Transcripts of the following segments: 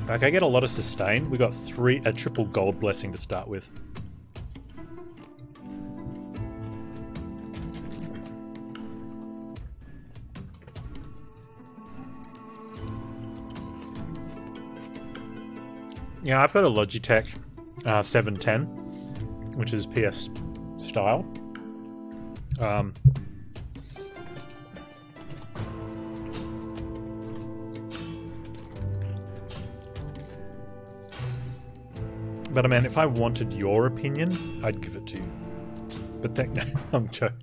Like, I get a lot of sustain. We got a triple gold blessing to start with. Yeah, I've got a Logitech 710, which is PS style. But I mean, if I wanted your opinion, I'd give it to you. But no, I'm joking.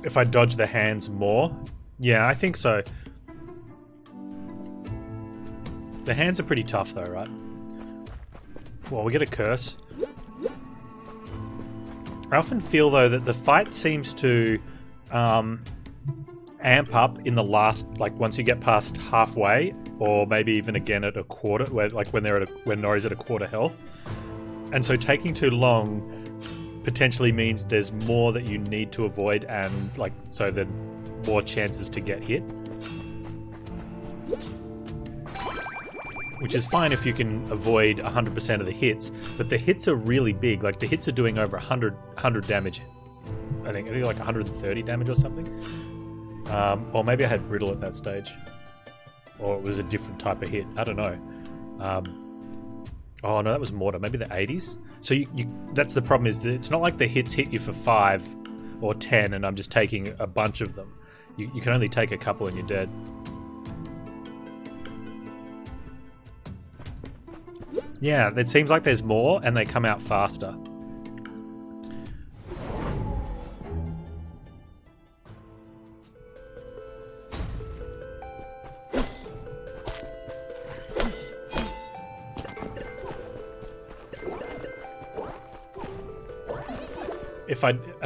If I dodge the hands more? Yeah, I think so. The hands are pretty tough though, right? Well, we get a curse. I often feel though that the fight seems to amp up in the last, like once you get past halfway, or maybe even again at a quarter, where like when Nori's at a quarter health. And so taking too long potentially means there's more that you need to avoid, and like so then more chances to get hit. Which is fine if you can avoid 100% of the hits, but the hits are really big. Like the hits are doing over 100 damage. I think like 130 damage or something. Or maybe I had Brittle at that stage, or it was a different type of hit. I don't know. Oh no, that was Mortar. Maybe the 80s. So that's the problem, is that it's not like the hits hit you for 5 or 10, and I'm just taking a bunch of them. You can only take a couple and you're dead. Yeah, it seems like there's more, and they come out faster.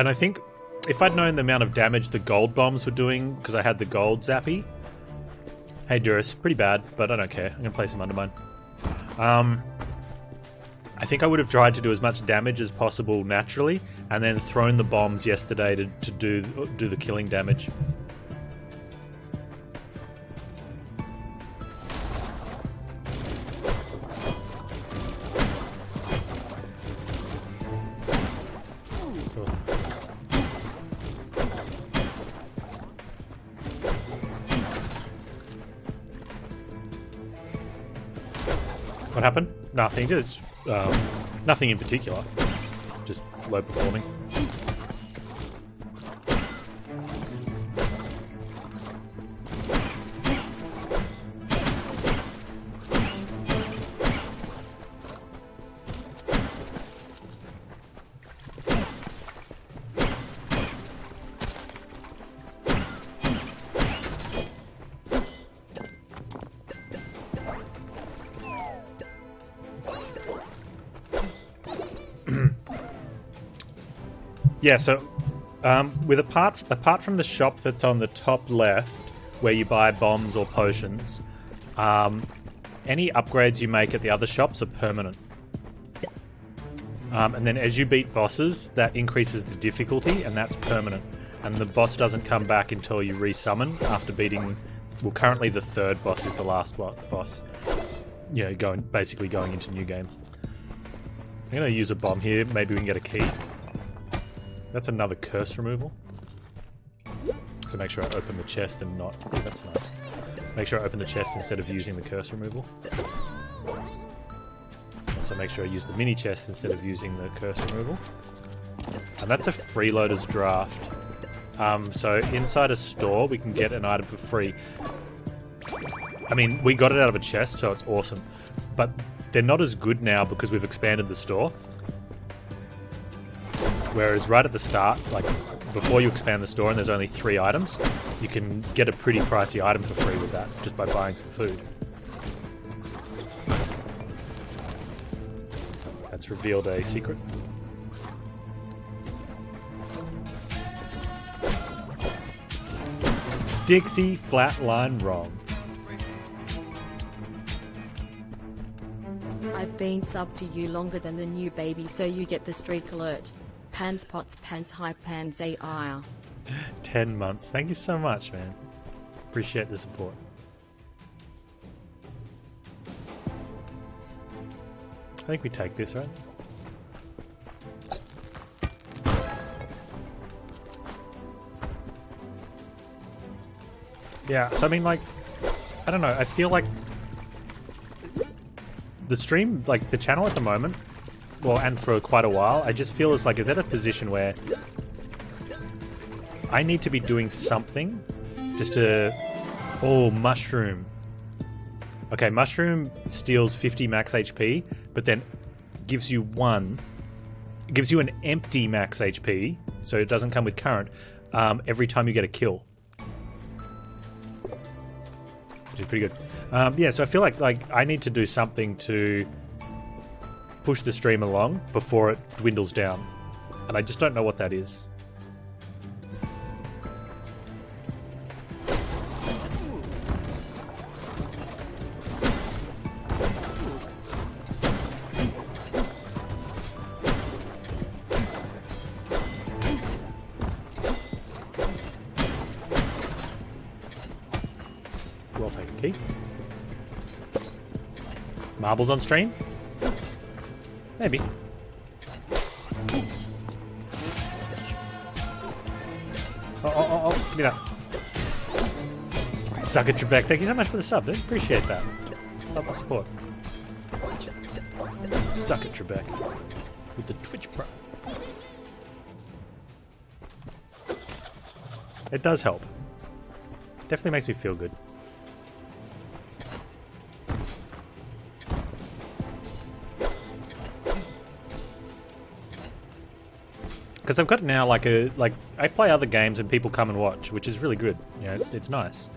I think if I'd known the amount of damage the gold bombs were doing, because I had the gold zappy. Hey Durus, pretty bad, but I don't care. I'm gonna play some Undermine. I think I would have tried to do as much damage as possible naturally, and then thrown the bombs yesterday to do the killing damage. What happened? Nothing. Just, nothing in particular. Just low performing. Yeah, so with apart from the shop that's on the top left, where you buy bombs or potions, any upgrades you make at the other shops are permanent. And then as you beat bosses, that increases the difficulty, and that's permanent. And the boss doesn't come back until you resummon after beating. Well, currently the third boss is the last boss. Yeah, basically going into new game. I'm gonna use a bomb here. Maybe we can get a key. That's another curse removal. So make sure I open the chest and not... Oh, that's nice. Make sure I open the chest instead of using the curse removal. Also make sure I use the mini chest instead of using the curse removal. And that's a freeloader's draft. So inside a store we can get an item for free. I mean, we got it out of a chest, so it's awesome. But they're not as good now because we've expanded the store. Whereas right at the start, like before you expand the store and there's only 3 items, you can get a pretty pricey item for free with that, just by buying some food. That's revealed a secret. Dixie flatline wrong. I've been subbed to you longer than the new baby, so you get the streak alert. Panz pots, Panz high, Panz AI. 10 months. Thank you so much, man. Appreciate the support. I think we take this, right? Yeah, so I mean, like, I don't know, I feel like the stream, like the channel at the moment, well, and for quite a while, I just feel it's like, is at a position where I need to be doing something just to... Oh, mushroom. Okay, mushroom steals 50 max HP, but then gives you an empty max HP, so it doesn't come with current, every time you get a kill. Which is pretty good. Yeah, so I feel like I need to do something to push the stream along before it dwindles down. And I just don't know what that is. Well taken, Key. Marbles on stream? Maybe. Oh, give me that. Suck at Trebek. Thank you so much for the sub, dude. Appreciate that. Love the support. Suck at Trebek. With the Twitch Pro. It does help. Definitely makes me feel good. Because I've got now like I play other games and people come and watch, which is really good. You know, it's nice.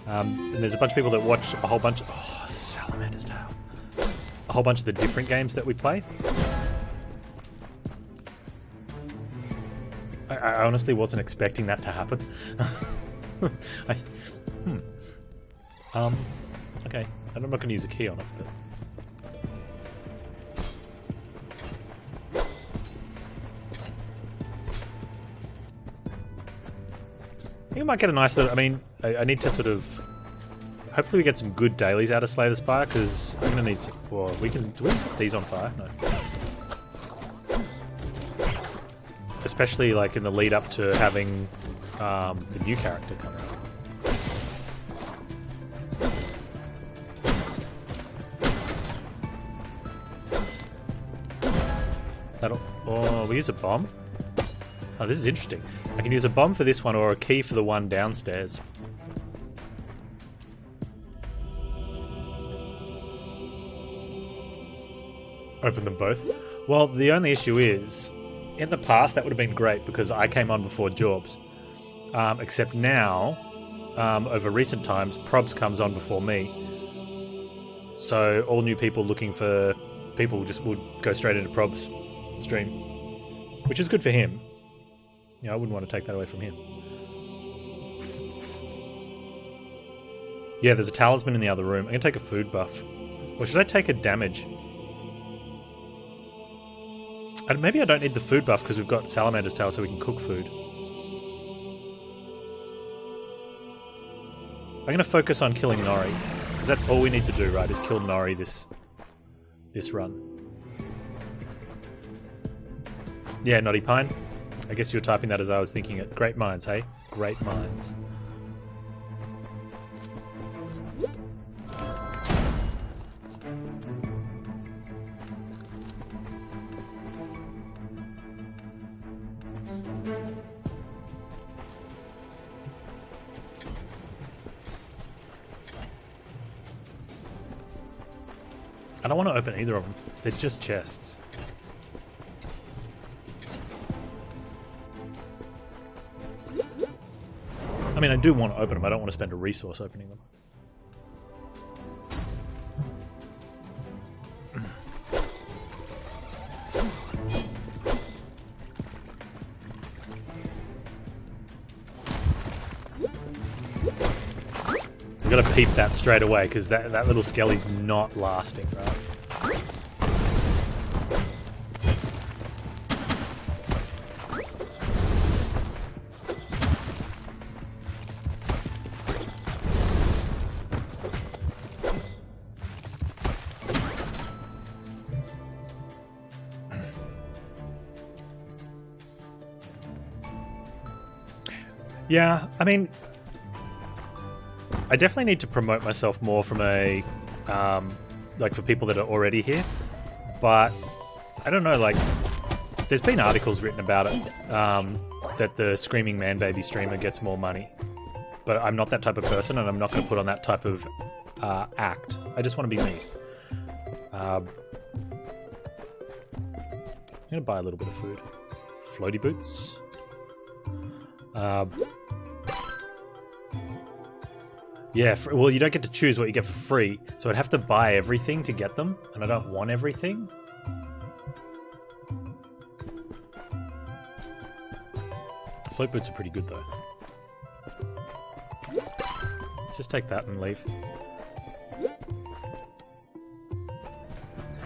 And there's a bunch of people that watch a whole bunch. Oh, Salamander's Tail. A whole bunch of the different games that we play. I honestly wasn't expecting that to happen. Okay, and I'm not going to use a key on it, but. I think I might get a nice little... I mean, I need to sort of... Hopefully we get some good dailies out of Slay the Spire, because I'm going to need some... Well, we can... Do we set these on fire? No. Especially, like, in the lead up to having the new character come out. That'll... Oh, we use a bomb? Oh, this is interesting. I can use a bomb for this one or a key for the one downstairs. Open them both. Well, the only issue is, in the past that would have been great because I came on before Jorbs. Except now, over recent times, Probs comes on before me. So all new people looking for people just would go straight into Probs' stream. Which is good for him. You know, I wouldn't want to take that away from him. Yeah, there's a talisman in the other room. I'm going to take a food buff. Or should I take a damage? And maybe I don't need the food buff because we've got Salamander's Tail so we can cook food. I'm going to focus on killing Nori. Because that's all we need to do, right? Is kill Nori this run. Yeah, Naughty Pine. I guess you were typing that as I was thinking it. Great minds, hey? Great minds. I don't want to open either of them. They're just chests. I mean, I do want to open them. I don't want to spend a resource opening them. I've got to peep that straight away because that little skelly's not lasting, right? Yeah, I mean, I definitely need to promote myself more from a, like for people that are already here. But I don't know, like, there's been articles written about it, that the Screaming Man Baby streamer gets more money. But I'm not that type of person, and I'm not going to put on that type of act. I just want to be me. I'm going to buy a little bit of food. Floaty boots. Yeah, well, you don't get to choose what you get for free, so I'd have to buy everything to get them, and I don't want everything. Float boots are pretty good, though. Let's just take that and leave.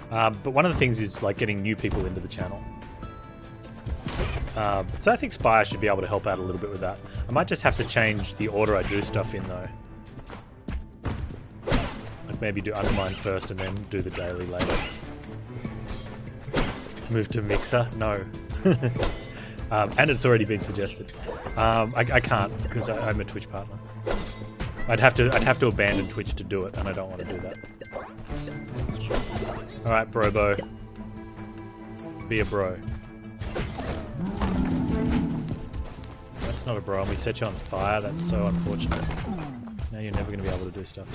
But one of the things is like getting new people into the channel. So I think Spire should be able to help out a little bit with that. I might just have to change the order I do stuff in, though. Like maybe do UnderMine first and then do the daily later. Move to Mixer? No. And it's already been suggested. I can't because I'm a Twitch partner. I'd have to abandon Twitch to do it, and I don't want to do that. All right, Brobo. Be a bro. That's not a bro, and we set you on fire. That's so unfortunate. Now you're never going to be able to do stuff.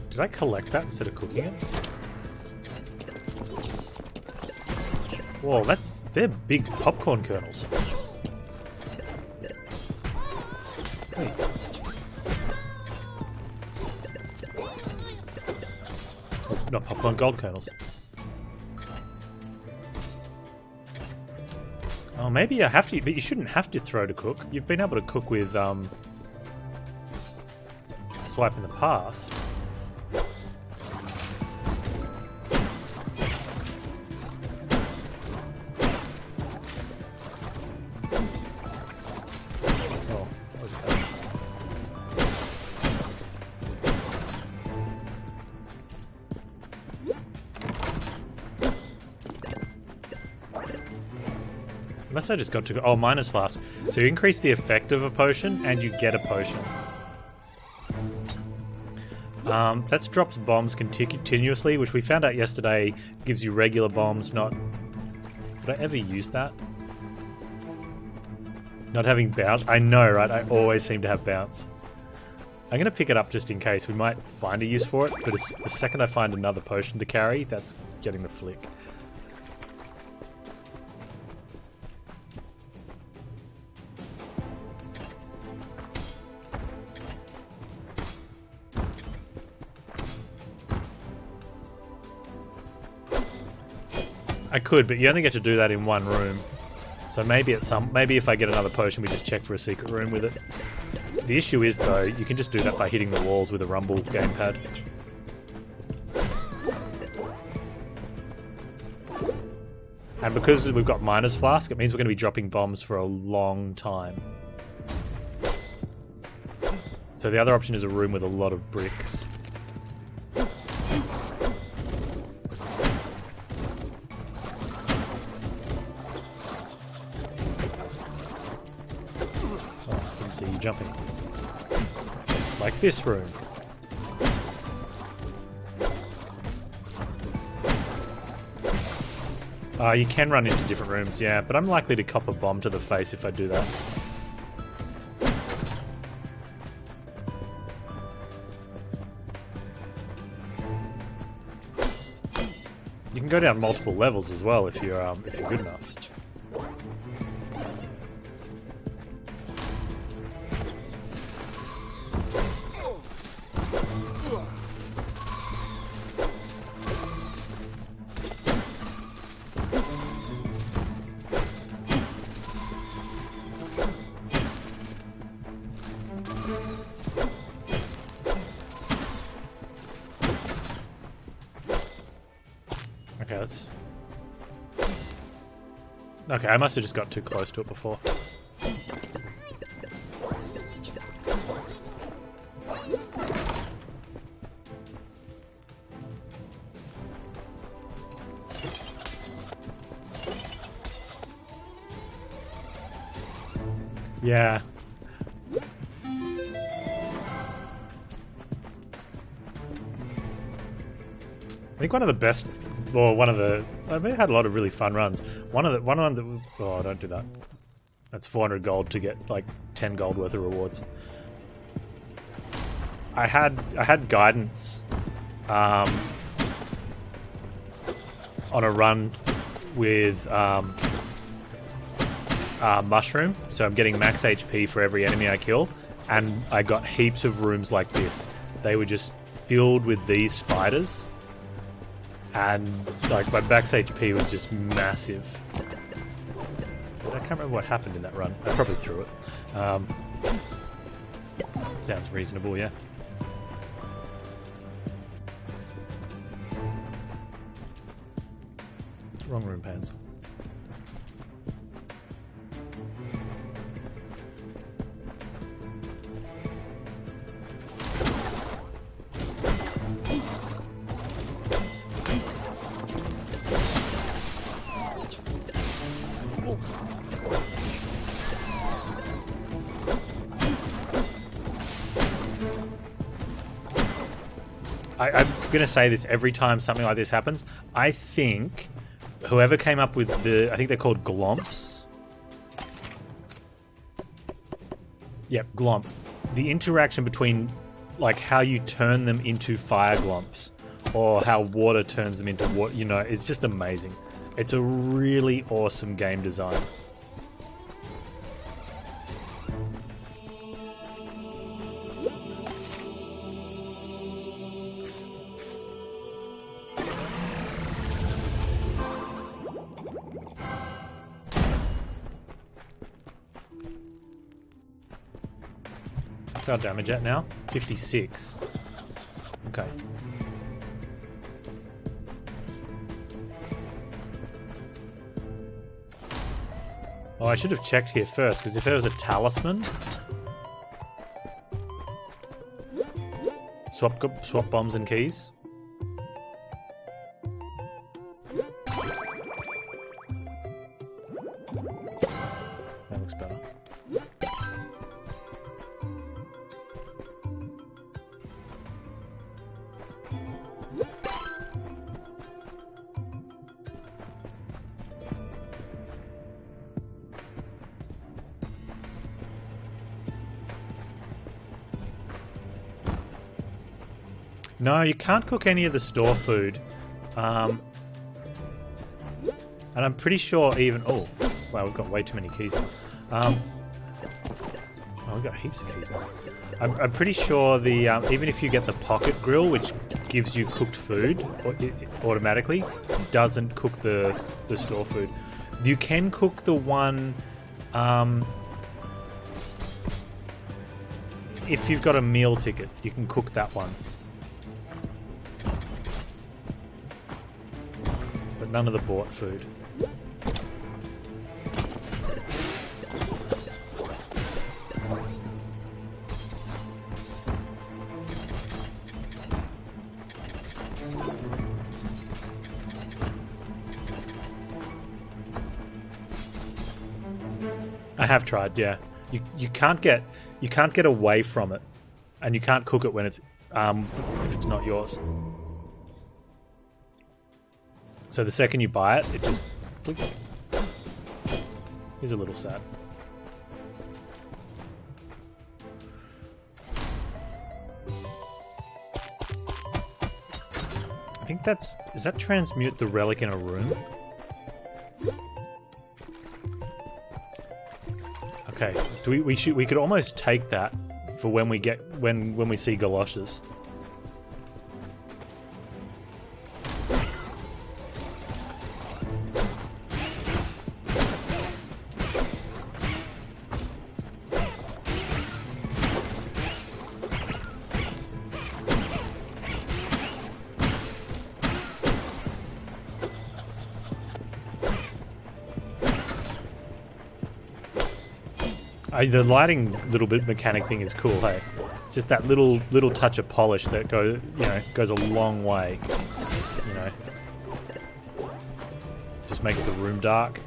Did I collect that instead of cooking it? Whoa, they're big popcorn kernels. Wait. Oh, not popcorn, gold kernels. Oh, maybe I have to, but you shouldn't have to throw to cook. You've been able to cook with swipe in the past. Unless I just got to go... Oh, minus flask. So you increase the effect of a potion, and you get a potion. That drops bombs continuously, which we found out yesterday gives you regular bombs, not... Would I ever use that? Not having bounce? I know, right? I always seem to have bounce. I'm going to pick it up just in case. We might find a use for it, but the second I find another potion to carry, that's getting the flick. I could, but you only get to do that in one room. So maybe if I get another potion, we just check for a secret room with it. The issue is, though, you can just do that by hitting the walls with a rumble gamepad. And because we've got Miner's Flask, it means we're going to be dropping bombs for a long time. So the other option is a room with a lot of bricks. See you jumping. Like this room. You can run into different rooms, yeah, but I'm likely to cop a bomb to the face if I do that. You can go down multiple levels as well if you're good enough. Okay, let's... Okay, I must have just got too close to it before. Yeah. I think one of the best, or one of the, I mean, I had a lot of really fun runs. One of the, oh, don't do that. That's 400 gold to get like 10 gold worth of rewards. I had guidance on a run with mushroom, so I'm getting max HP for every enemy I kill, and I got heaps of rooms like this. They were just filled with these spiders, and like my max HP was just massive. But I can't remember what happened in that run. I probably threw it. Sounds reasonable, yeah. Wrong room, Panz. I'm going to say this every time something like this happens. I think whoever came up with the... I think they're called glomps. Yep, glomp. The interaction between like how you turn them into fire glomps or how water turns them into water, you know, it's just amazing. It's a really awesome game design. What's our damage at now? 56. Okay. Oh, I should have checked here first, because if there was a talisman... Swap bombs and keys. That looks better. No, you can't cook any of the store food. And I'm pretty sure even... Oh, wow, we've got way too many keys now. Oh, we've got heaps of keys now. I'm pretty sure the even if you get the pocket grill, which gives you cooked food automatically, doesn't cook the store food. You can cook the one... if you've got a meal ticket, you can cook that one. None of the bought food. I have tried, yeah. You can't get away from it, and you can't cook it when it's if it's not yours. So the second you buy it, it just... He's a little sad. I think that's... Does that transmute the relic in a room? Okay. We could almost take that for when we get... when we see galoshes. The lighting little bit mechanic thing is cool, hey? It's just that little touch of polish that goes a long way. You know. Just makes the room dark.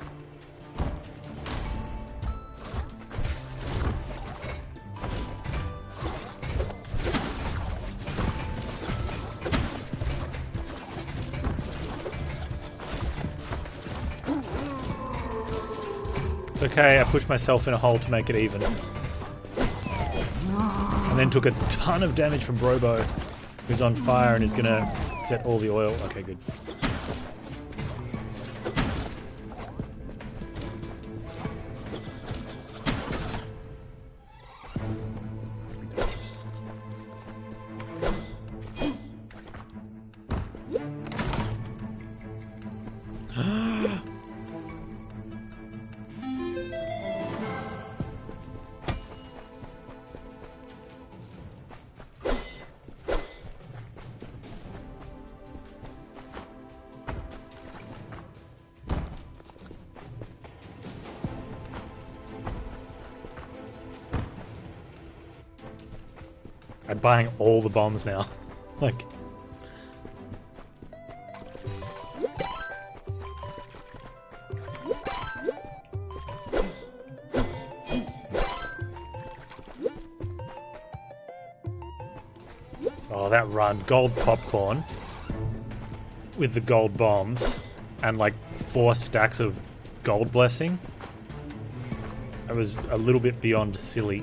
It's okay, I pushed myself in a hole to make it even. And then took a ton of damage from Brobo, who's on fire and is gonna set all the oil. Okay, good. I'm buying all the bombs now. Like... Oh, that run. Gold popcorn with the gold bombs and like 4 stacks of gold blessing. It was a little bit beyond silly.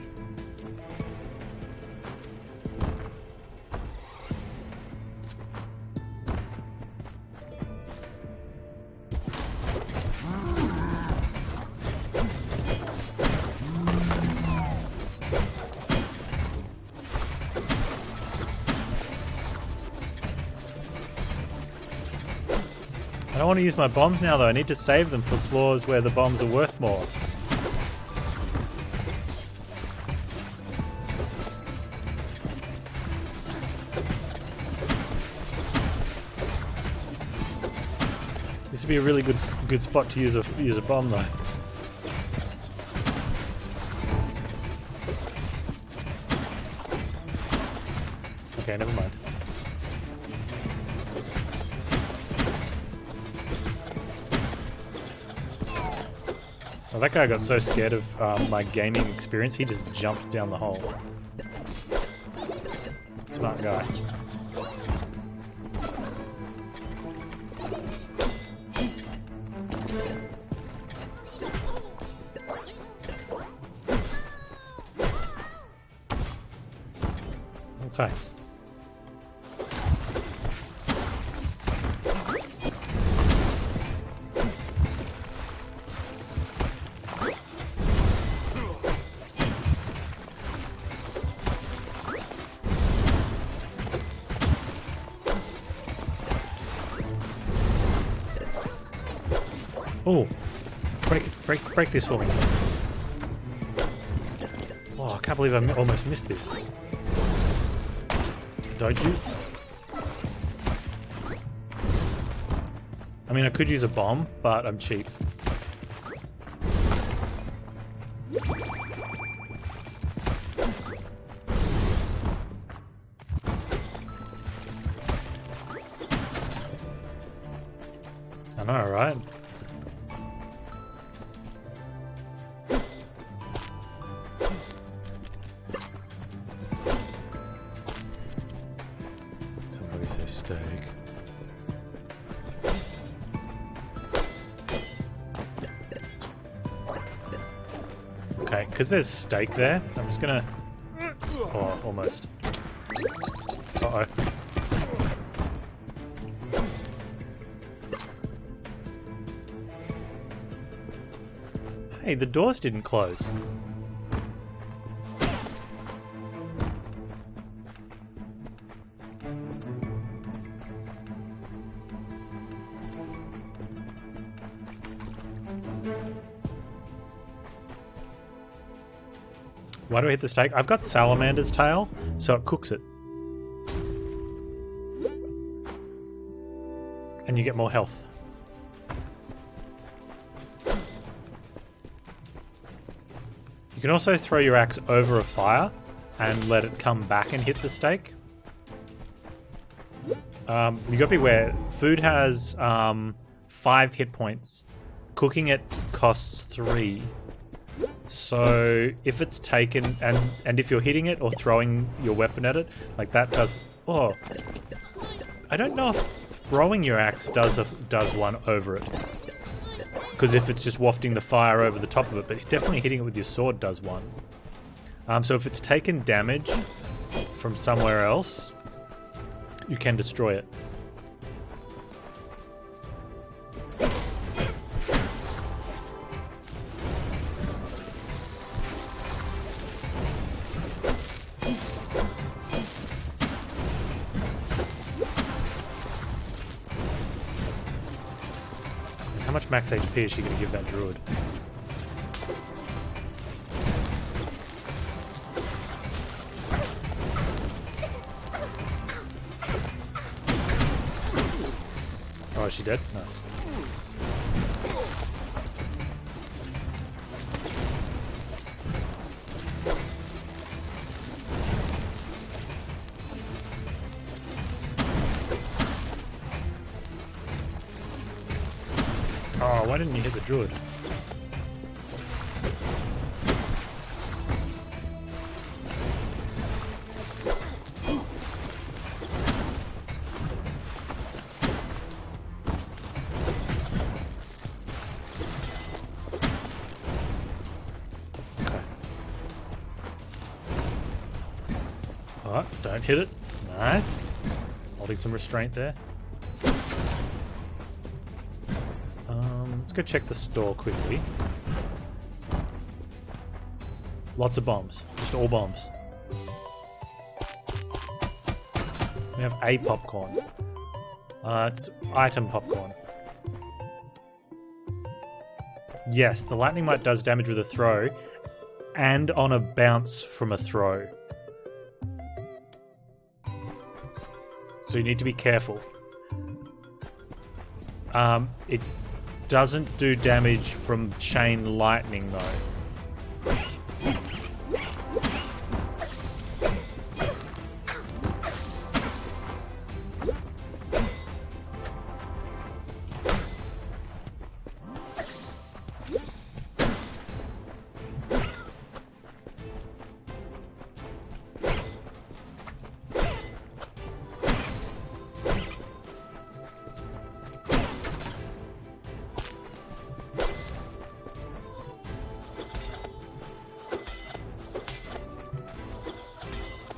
I don't want to use my bombs now though, I need to save them for floors where the bombs are worth more. This would be a really good spot to use a bomb though. Okay, never mind. Well, that guy got so scared of my gaming experience, he just jumped down the hole. Smart guy. Okay. Oh, break this for me. Oh, I can't believe I almost missed this. Don't you? I mean, I could use a bomb, but I'm cheap. I know, right? Somebody say steak. Okay, because there's steak there, I'm just gonna... Oh, almost. Uh-oh. Hey, the doors didn't close. Why do I hit the steak? I've got salamander's tail, so it cooks it. And you get more health. You can also throw your axe over a fire and let it come back and hit the steak. You gotta be aware, food has 5 hit points. Cooking it costs 3. So if it's taken, and if you're hitting it or throwing your weapon at it, like that does... Oh, I don't know if throwing your axe does one over it. Because if it's just wafting the fire over the top of it, but definitely hitting it with your sword does one. So if it's taken damage from somewhere else, you can destroy it. How much max HP is she going to give that druid? Oh, is she dead? Nice. Oh, why didn't you hit the druid? Oh, don't hit it. Nice. Holding some restraint there. Let's go check the store quickly. Lots of bombs. Just all bombs. We have a popcorn. It's item popcorn. Yes, the lightning might does damage with a throw and on a bounce from a throw. So you need to be careful. It doesn't do damage from chain lightning though.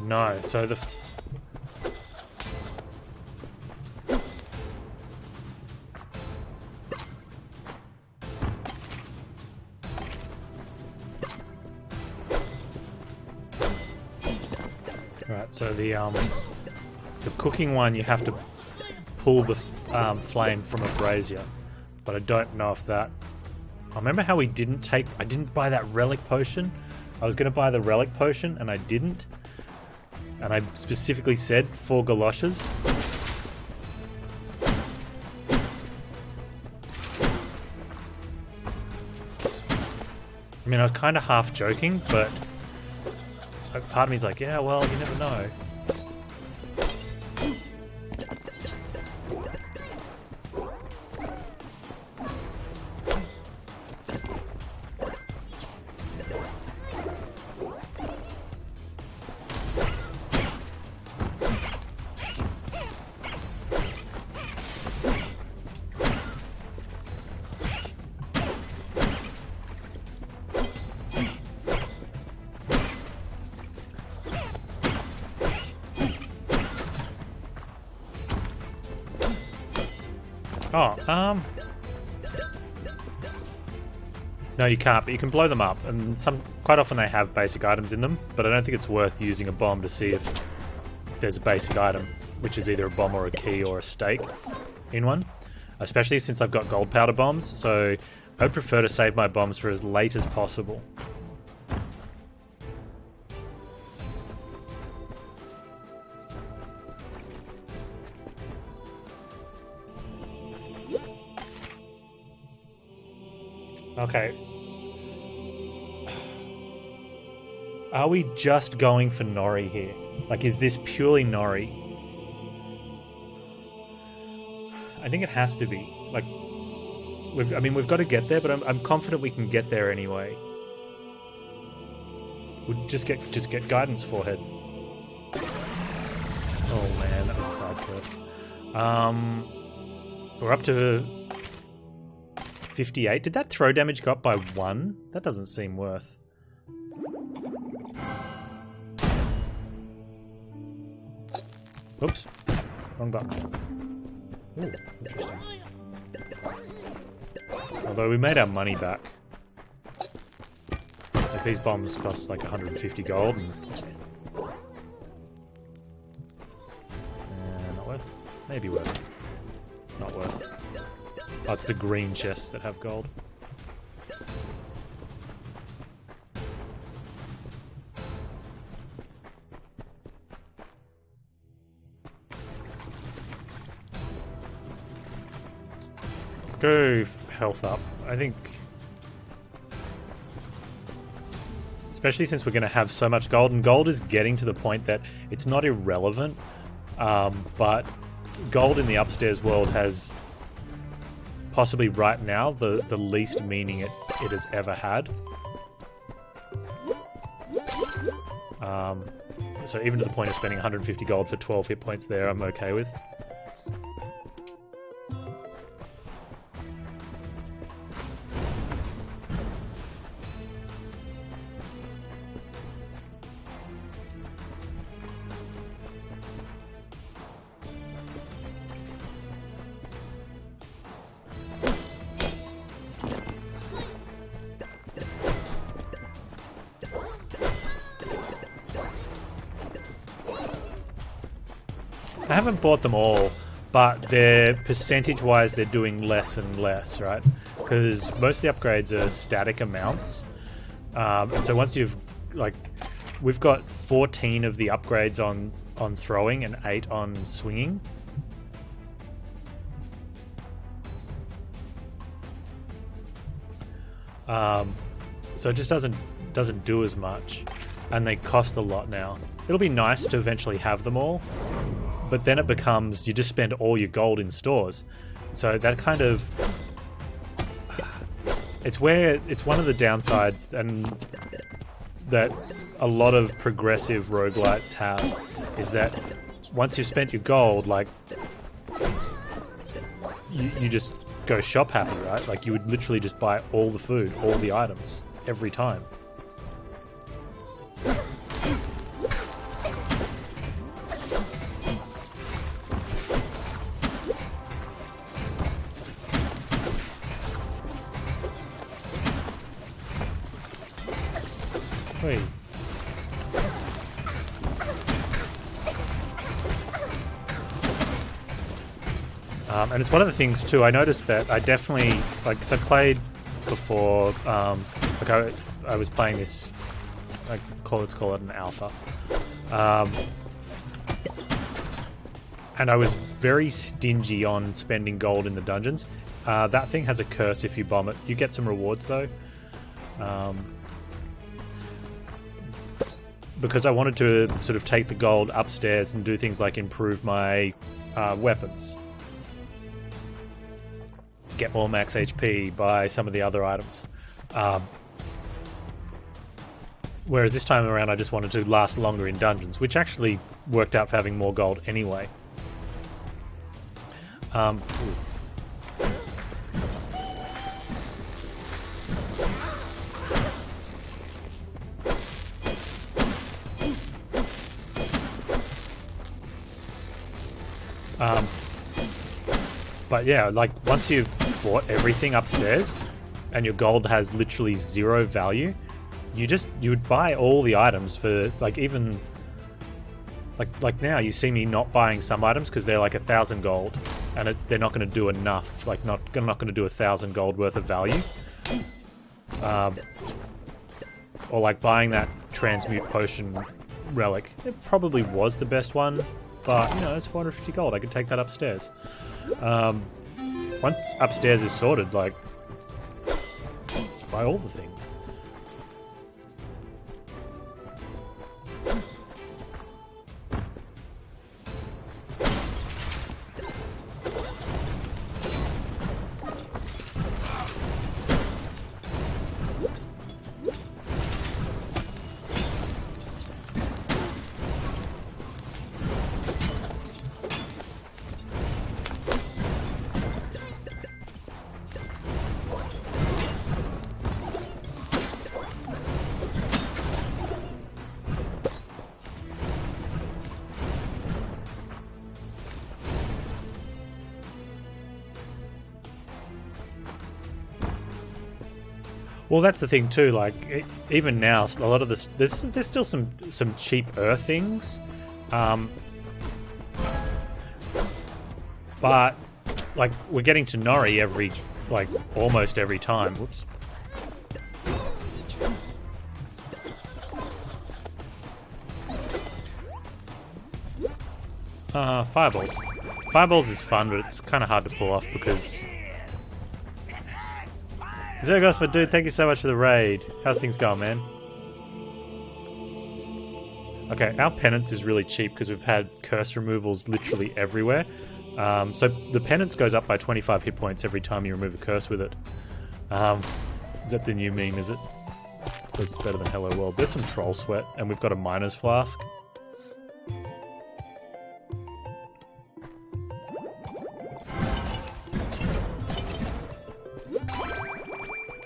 No, so the... Right, so the cooking one you have to pull the flame from a brazier, but I don't know if that... I remember how we didn't take... I didn't buy that relic potion. I was going to buy the relic potion and I didn't. And I specifically said 4 galoshes. I mean, I was kind of half joking, but part of me's like, yeah, well, you never know. Oh, no, you can't, but you can blow them up, and quite often they have basic items in them, but I don't think it's worth using a bomb to see if there's a basic item, which is either a bomb or a key or a stake in one, especially since I've got gold powder bombs, so I'd prefer to save my bombs for as late as possible. Okay. Are we just going for Nori here? Like, is this purely Nori? I think it has to be. Like, we've got to get there, but I'm confident we can get there anyway. We'll just get guidance, forehead. Oh man, that was a bad curse. We're up to 58. Did that throw damage go up by 1? That doesn't seem worth. Oops. Wrong button. Ooh, interesting. Although we made our money back. Like, these bombs cost like 150 gold. And... not worth. Maybe worth. Not worth. Oh, it's the green chests that have gold. Let's go health up. I think... especially since we're going to have so much gold, and gold is getting to the point that it's not irrelevant, but gold in the upstairs world has possibly right now the least meaning it has ever had. So even to the point of spending 150 gold for 12 hit points there, I'm okay with. I haven't bought them all, but they're percentage-wise they're doing less and less, right? Because most of the upgrades are static amounts, and so once you've we've got 14 of the upgrades on throwing and 8 on swinging. So it just doesn't do as much, and they cost a lot now. It'll be nice to eventually have them all. But then it becomes, you just spend all your gold in stores. So that kind of... it's one of the downsides and that a lot of progressive roguelites have, is that once you've spent your gold, like, you just go shop happy, right? Like, you would literally just buy all the food, all the items, every time. Wait. And it's one of the things too, I noticed that I definitely, like, so I played before, like I was playing this, let's call it an alpha. And I was very stingy on spending gold in the dungeons. That thing has a curse if you bomb it. You get some rewards though. Because I wanted to sort of take the gold upstairs and do things like improve my weapons. Get more max HP, buy some of the other items. Whereas this time around I just wanted to last longer in dungeons, which actually worked out for having more gold anyway. Oof. But yeah, like, once you've bought everything upstairs and your gold has literally 0 value, you would buy all the items for, like, even like now you see me not buying some items because they're like 1,000 gold and they're not going to do enough, like not going to do 1,000 gold worth of value. Or like buying that transmute potion relic. It probably was the best one, but you know, it's 450 gold. I could take that upstairs. Once upstairs is sorted, like, just buy all the things. Well, that's the thing too. Like even now, a lot of this, there's still some cheaper things, but like we're getting to Nori almost every time. Whoops. Fireballs. Fireballs is fun, but it's kind of hard to pull off because. Zergos, dude, thank you so much for the raid. How's things going, man? Okay, our penance is really cheap because we've had curse removals literally everywhere. So the penance goes up by 25 hit points every time you remove a curse with it. Is that the new meme, is it? Because it's better than Hello World. There's some troll sweat, and we've got a miner's flask.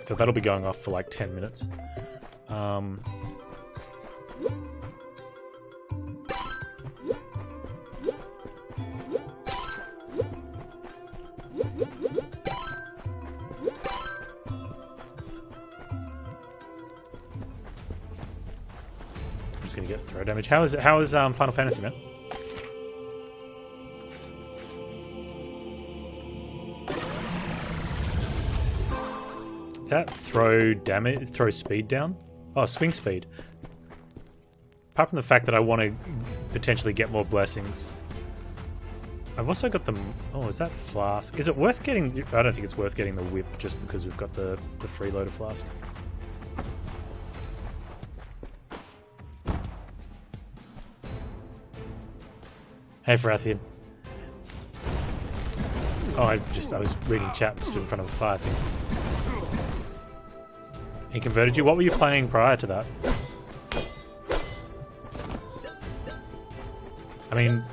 So that'll be going off for like 10 minutes. I'm just gonna get throw damage. How is Final Fantasy, man? Is that throw damage, throw speed down? Oh, swing speed. Apart from the fact that I want to potentially get more blessings. I've also got the... Oh, is that flask? Is it worth getting... I don't think it's worth getting the whip just because we've got the freeloader flask. Hey, Farathian. Oh, I was reading chat and stood in front of a fire thing. He converted you? What were you playing prior to that? I mean...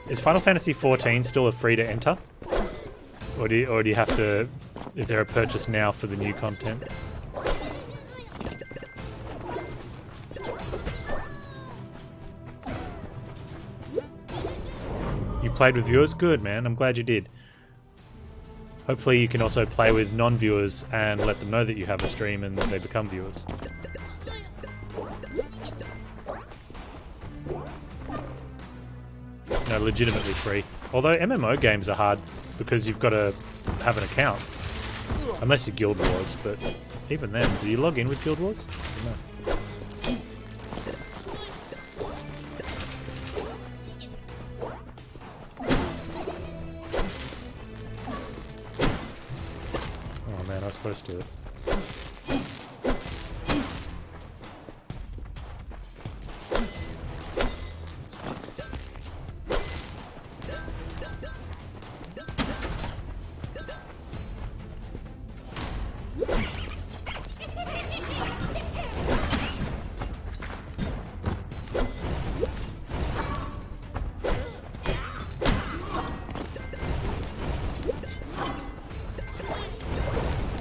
Is Final Fantasy XIV still a free to enter? Or do you have to... Is there a purchase now for the new content? You played with viewers? Good, man. I'm glad you did. Hopefully you can also play with non-viewers and let them know that you have a stream and they become viewers. No, legitimately free. Although MMO games are hard because you've got to have an account. Unless you're Guild Wars, but even then, do you log in with Guild Wars? No. Supposed to.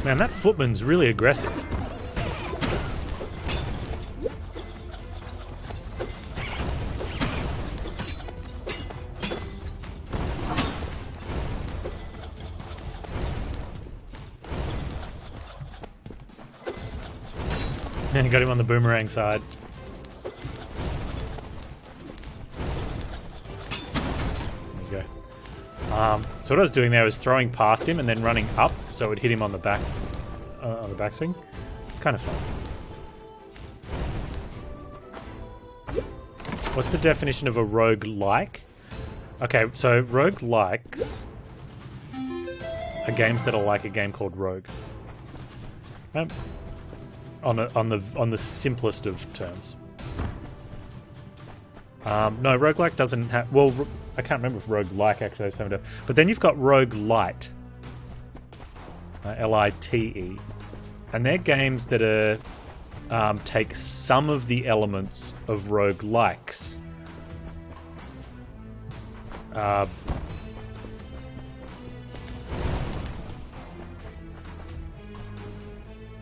Man, that footman's really aggressive. Got him on the boomerang side. There you go. So what I was doing there was throwing past him and then running up so it would hit him on the back backswing. It's kind of fun. What's the definition of a roguelike? Okay, so roguelikes are games that are like a game called Rogue. On the simplest of terms. No, roguelike doesn't have... Well, I can't remember if roguelike actually has permanent. But then you've got roguelite. L-I-T-E. And they're games that are take some of the elements of roguelikes.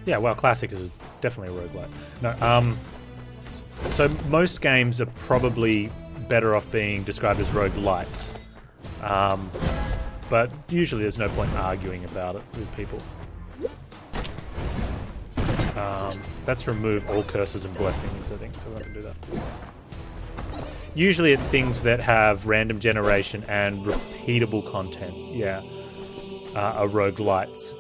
Yeah, well, Classic is definitely a roguelike. No, so most games are probably better off being described as roguelites. But usually there's no point arguing about it with people. That's remove all curses and blessings, I think, so we're not going to do that. Usually it's things that have random generation and repeatable content, yeah, are roguelites.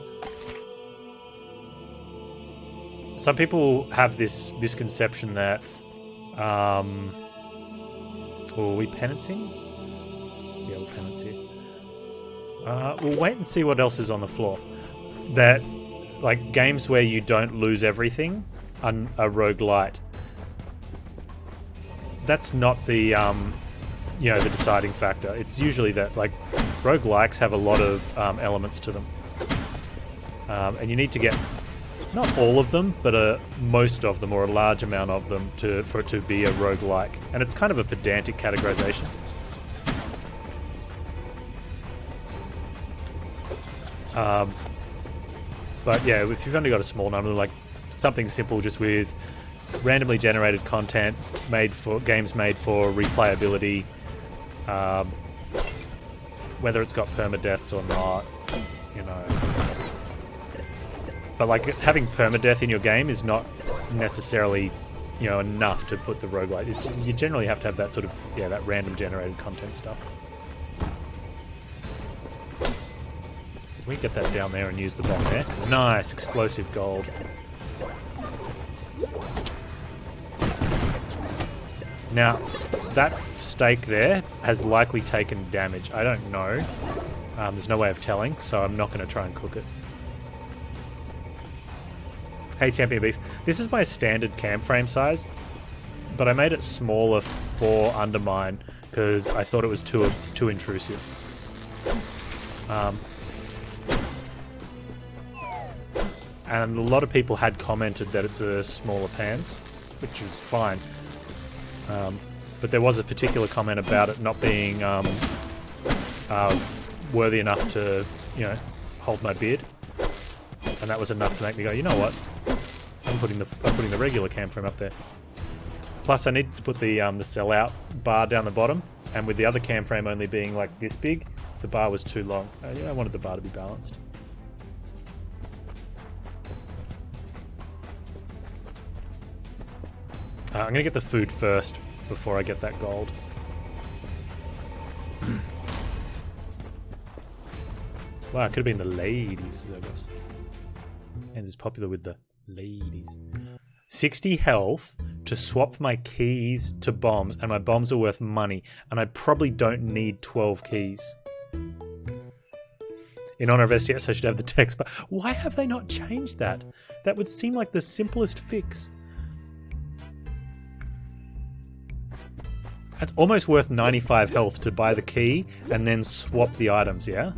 Some people have this misconception that... are we penancing? Yeah, we're penance here. We'll wait and see what else is on the floor. That, like, games where you don't lose everything are roguelite. That's not the, you know, the deciding factor. It's usually that, like, roguelikes have a lot of elements to them. And you need to get, not all of them, but most of them, or a large amount of them, for it to be a roguelike. And it's kind of a pedantic categorization. But yeah, if you've only got a small number, like something simple just with randomly generated content games made for replayability, whether it's got permadeaths or not, you know. But like having permadeath in your game is not necessarily, you know, enough to put the roguelite. You generally have to have that sort of, yeah, that random generated content stuff. We get that down there and use the bomb there. Nice, explosive gold. Now, that stake there has likely taken damage. I don't know. There's no way of telling, so I'm not going to try and cook it. Hey, Champion Beef. This is my standard cam frame size, but I made it smaller for UnderMine because I thought it was too intrusive. And a lot of people had commented that it's a smaller Panz, which is fine. But there was a particular comment about it not being worthy enough to, you know, hold my beard, and that was enough to make me go, you know what? I'm putting the regular cam frame up there. Plus, I need to put the sellout bar down the bottom, and with the other cam frame only being like this big, the bar was too long. I wanted the bar to be balanced. I'm going to get the food first before I get that gold. Wow, it could have been the ladies, I guess. And it's popular with the ladies. 60 health to swap my keys to bombs, and my bombs are worth money, and I probably don't need 12 keys. In honor of STS, I should have the text, but why have they not changed that? That would seem like the simplest fix. It's almost worth 95 health to buy the key and then swap the items, yeah?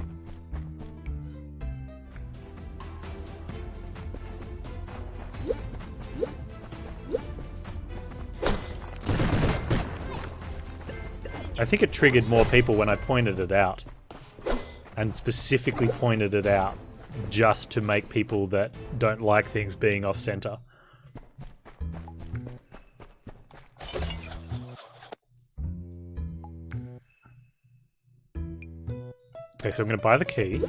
I think it triggered more people when I pointed it out. And specifically pointed it out just to make people that don't like things being off-center. Okay, so I'm going to buy the key.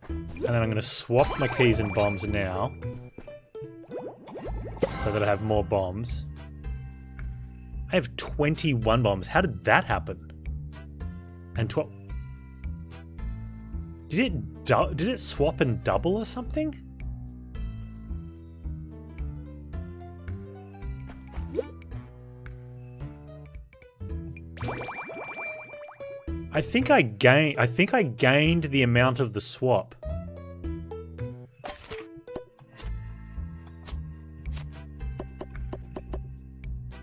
And then I'm going to swap my keys and bombs now. So that I have more bombs. I have 21 bombs. How did that happen? And 12... Did it swap and double or something? I think I gained the amount of the swap.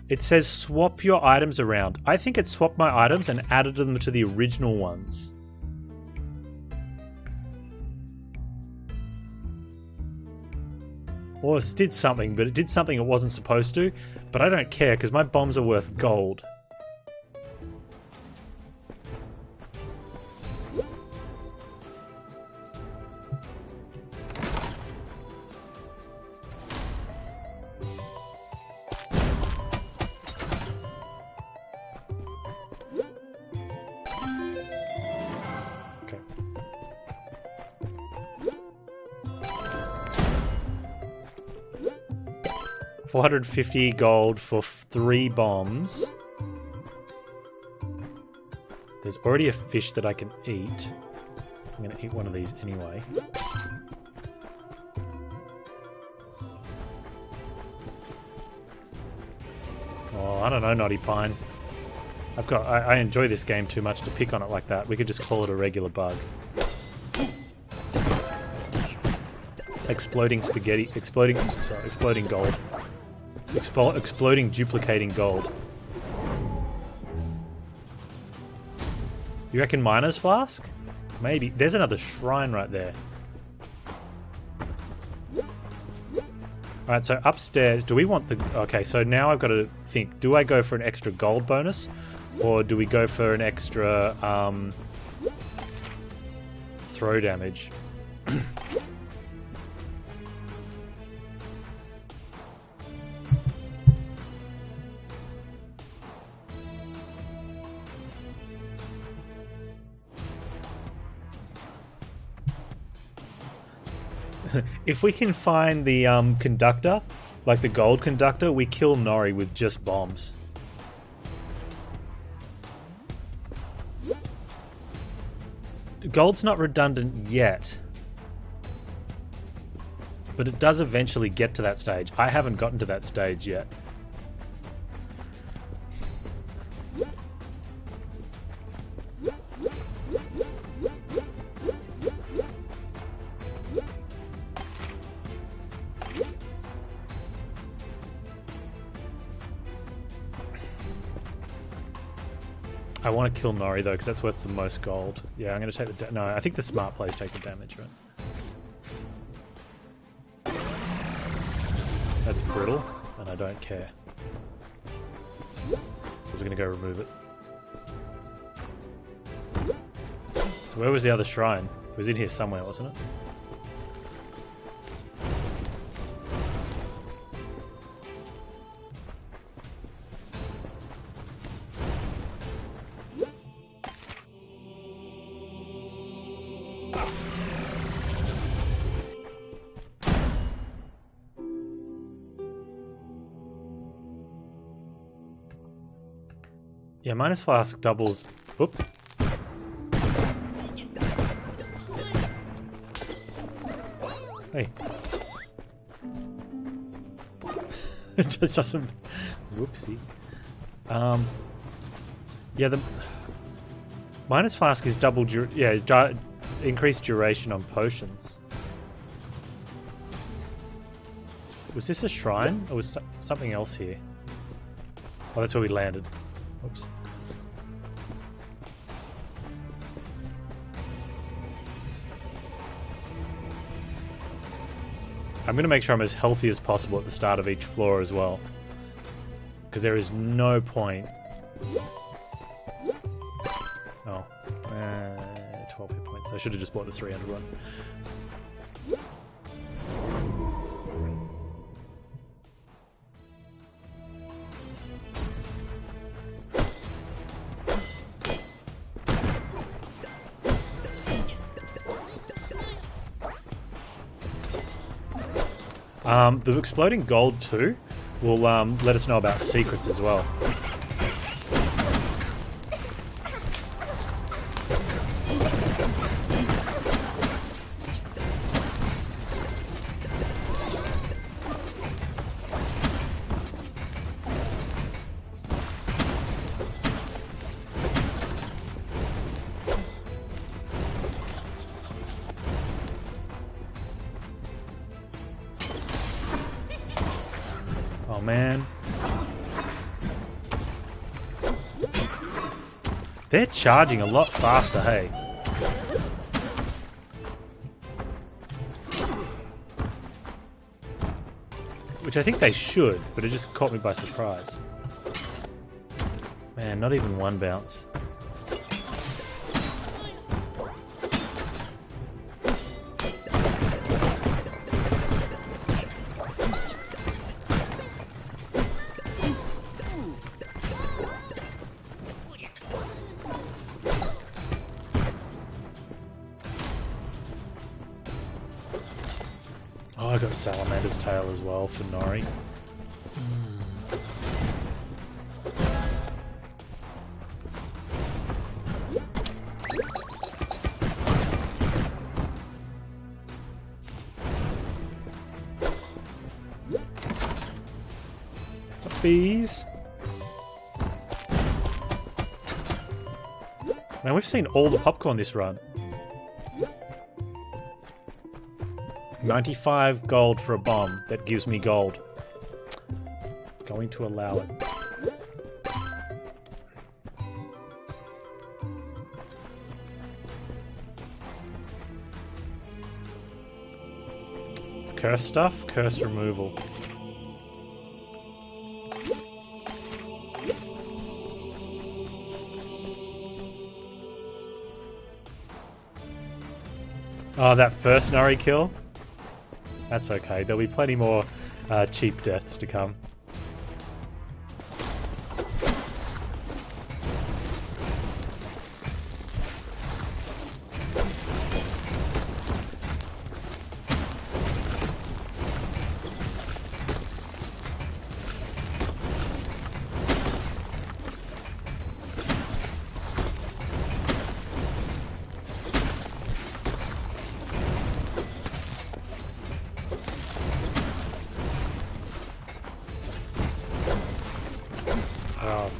It says swap your items around. I think it swapped my items and added them to the original ones. Or it did something, but it did something it wasn't supposed to. But I don't care, because my bombs are worth gold. 450 gold for 3 bombs. There's already a fish that I can eat. I'm going to eat one of these anyway. Oh, I don't know, Naughty Pine. I enjoy this game too much to pick on it like that. We could just call it a regular bug. Exploding spaghetti, exploding gold. Exploding duplicating gold. You reckon Miner's Flask? Maybe. There's another shrine right there. Alright, so upstairs, do we want the... Okay, so now I've got to think, do I go for an extra gold bonus? Or do we go for an extra throw damage? If we can find the conductor, like the gold conductor, we kill Nori with just bombs. Gold's not redundant yet, but it does eventually get to that stage. I haven't gotten to that stage yet. I want to kill Nori though, because that's worth the most gold. Yeah, I'm going to take the... No, I think the smart plays take the damage, right? That's brittle, and I don't care. Because we're going to go remove it. So where was the other shrine? It was in here somewhere, wasn't it? Yeah, Miner's Flask doubles... Oop. Hey. It just doesn't... Whoopsie. Yeah, the... Miner's Flask is double... increased duration on potions. Was this a shrine? Or was something else here? Oh, that's where we landed. Oops. I'm going to make sure I'm as healthy as possible at the start of each floor as well. Because there is no point... Oh. 12 hit points. I should have just bought the 300 one. The exploding gold too will let us know about secrets as well. Oh man. They're charging a lot faster, hey? Which I think they should, but it just caught me by surprise. Man, not even one bounce. Oh, I got Salamander's Tail as well for Nori. poppies. Man, we've seen all the popcorn this run. 95 gold for a bomb that gives me gold. Going to allow it. Curse stuff, curse removal. Oh, that first Nuri kill? That's okay. There'll be plenty more cheap deaths to come.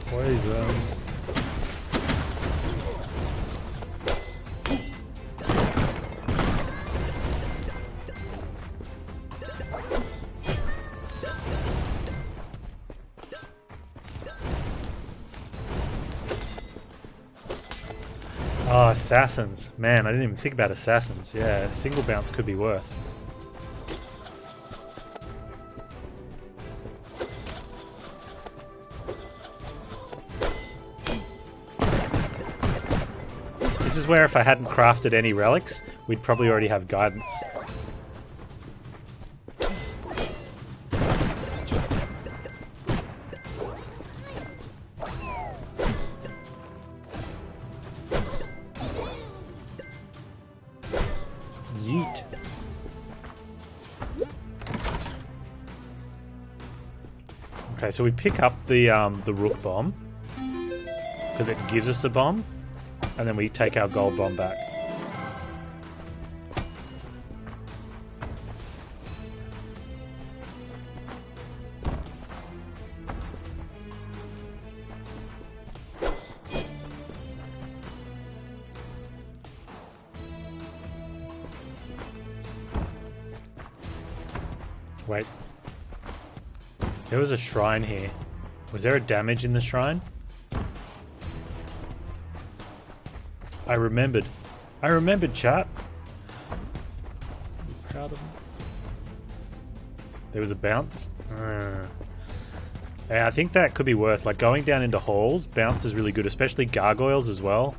Poison. Oh, assassins. Man, I didn't even think about assassins. Yeah, a single bounce could be worth. This is where if I hadn't crafted any relics, we'd probably already have guidance. Yeet. Okay, so we pick up the rook bomb because it gives us a bomb. And then we take our gold bomb back. Wait. There was a shrine here. Was there a damage in the shrine? I remembered. I remembered, chat. I'm proud of him. There was a bounce. Yeah, I think that could be worth. Like going down into halls, bounce is really good, especially gargoyles as well.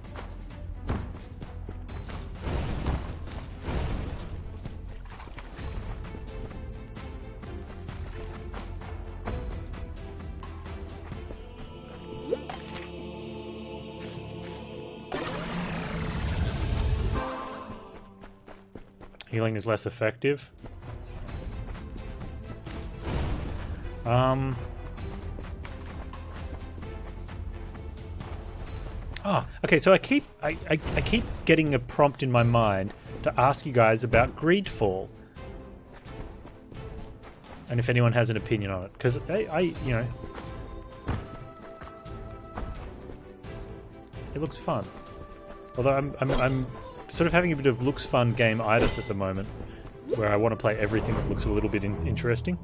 Healing is less effective. Okay, so I keep getting a prompt in my mind to ask you guys about Greedfall. And if anyone has an opinion on it. Because you know, it looks fun. Although I'm sort of having a bit of looks fun game-itis at the moment, where I want to play everything that looks a little bit interesting.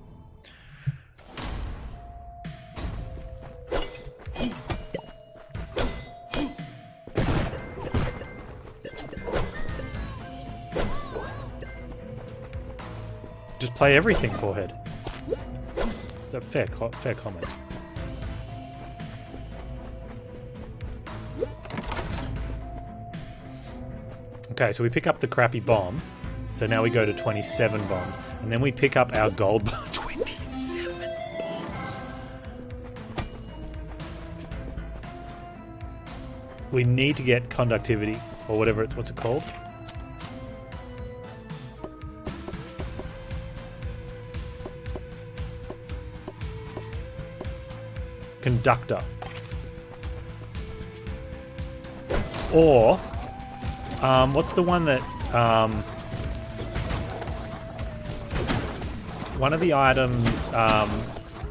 Just play everything, Forehead. Is that fair comment? Okay, so we pick up the crappy bomb. So now we go to 27 bombs. And then we pick up our gold bomb. 27 bombs! We need to get conductivity, or whatever what's it called? Conductor. Or what's the one that one of the items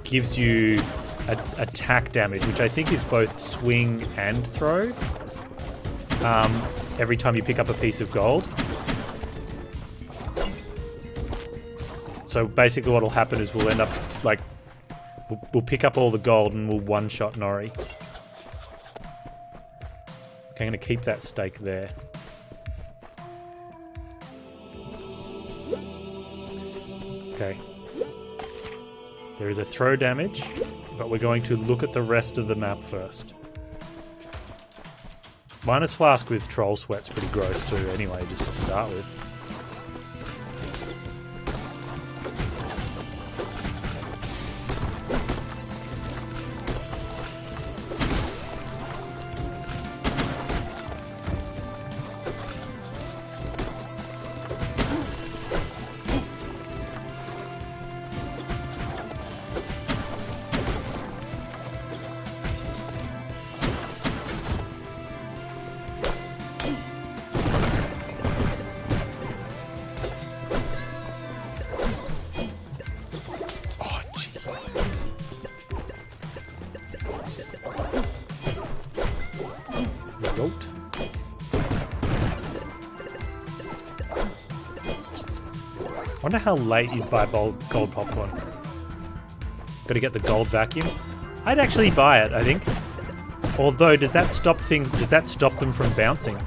gives you attack damage, which I think is both swing and throw. Every time you pick up a piece of gold. So basically what'll happen is we'll end up, like, we'll pick up all the gold and we'll one-shot Nori. Okay, I'm going to keep that stake there. Okay. There is a throw damage, but we're going to look at the rest of the map first. Minus Flask with Troll Sweat's pretty gross too, anyway, just to start with. I wonder how late you'd buy gold popcorn. Got to get the gold vacuum. I'd actually buy it, I think. Although, does that stop things? Does that stop them from bouncing?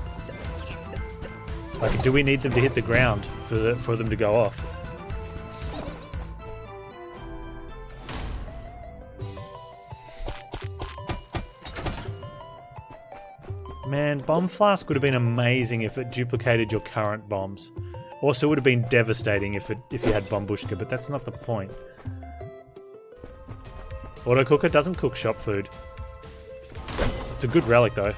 Like, do we need them to hit the ground for them to go off? Man, Bomb Flask would have been amazing if it duplicated your current bombs. Also, it would have been devastating if you had Bombushka, but that's not the point. Auto Cooker doesn't cook shop food. It's a good relic, though.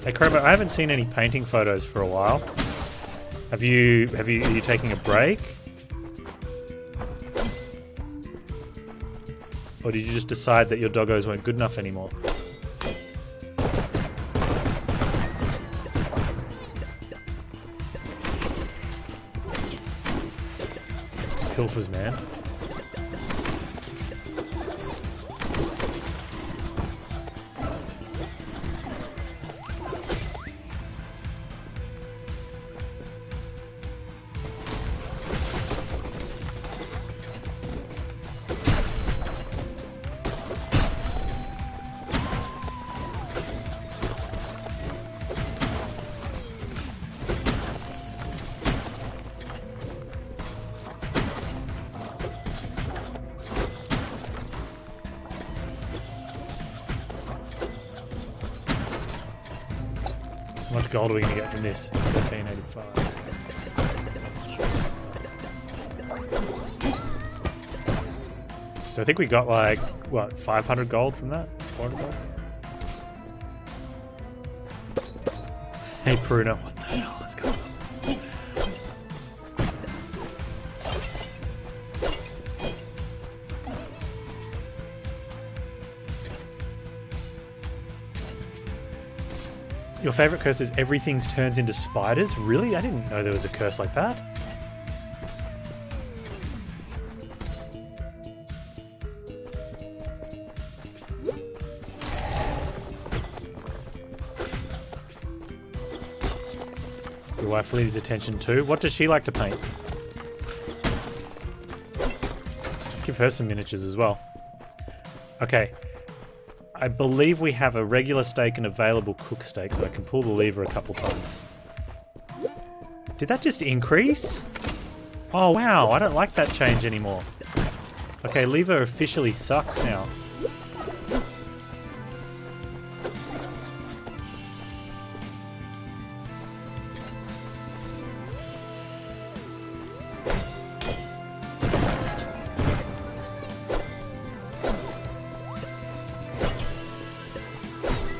Hey, Crobo, I haven't seen any painting photos for a while. Are you taking a break? Or did you just decide that your doggos weren't good enough anymore? Pilfers, man. How much gold are we going to get from this? 1385. So I think we got like, what, 500 gold from that? 400 gold? Hey Pruno, what the hell is going on? Your favourite curse is everything turns into spiders? Really? I didn't know there was a curse like that. Your wife needs attention too. What does she like to paint? Just give her some miniatures as well. Okay. I believe we have a regular steak and available cook steak, so I can pull the lever a couple times. Did that just increase? Oh wow, I don't like that change anymore. Okay, lever officially sucks now.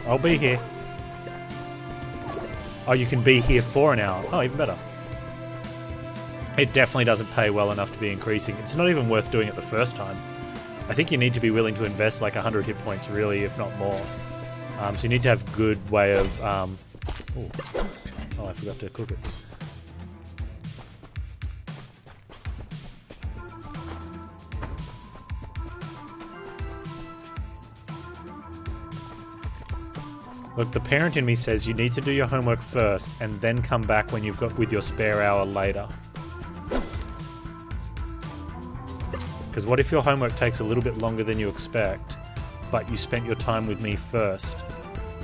I'll be here. Oh, you can be here for an hour. Oh, even better. It definitely doesn't pay well enough to be increasing. It's not even worth doing it the first time. I think you need to be willing to invest like 100 hit points, really, if not more. So you need to have good way of... oh, I forgot to cook it. Look, the parent in me says you need to do your homework first and then come back when you've got with your spare hour later. Because what if your homework takes a little bit longer than you expect, but you spent your time with me first?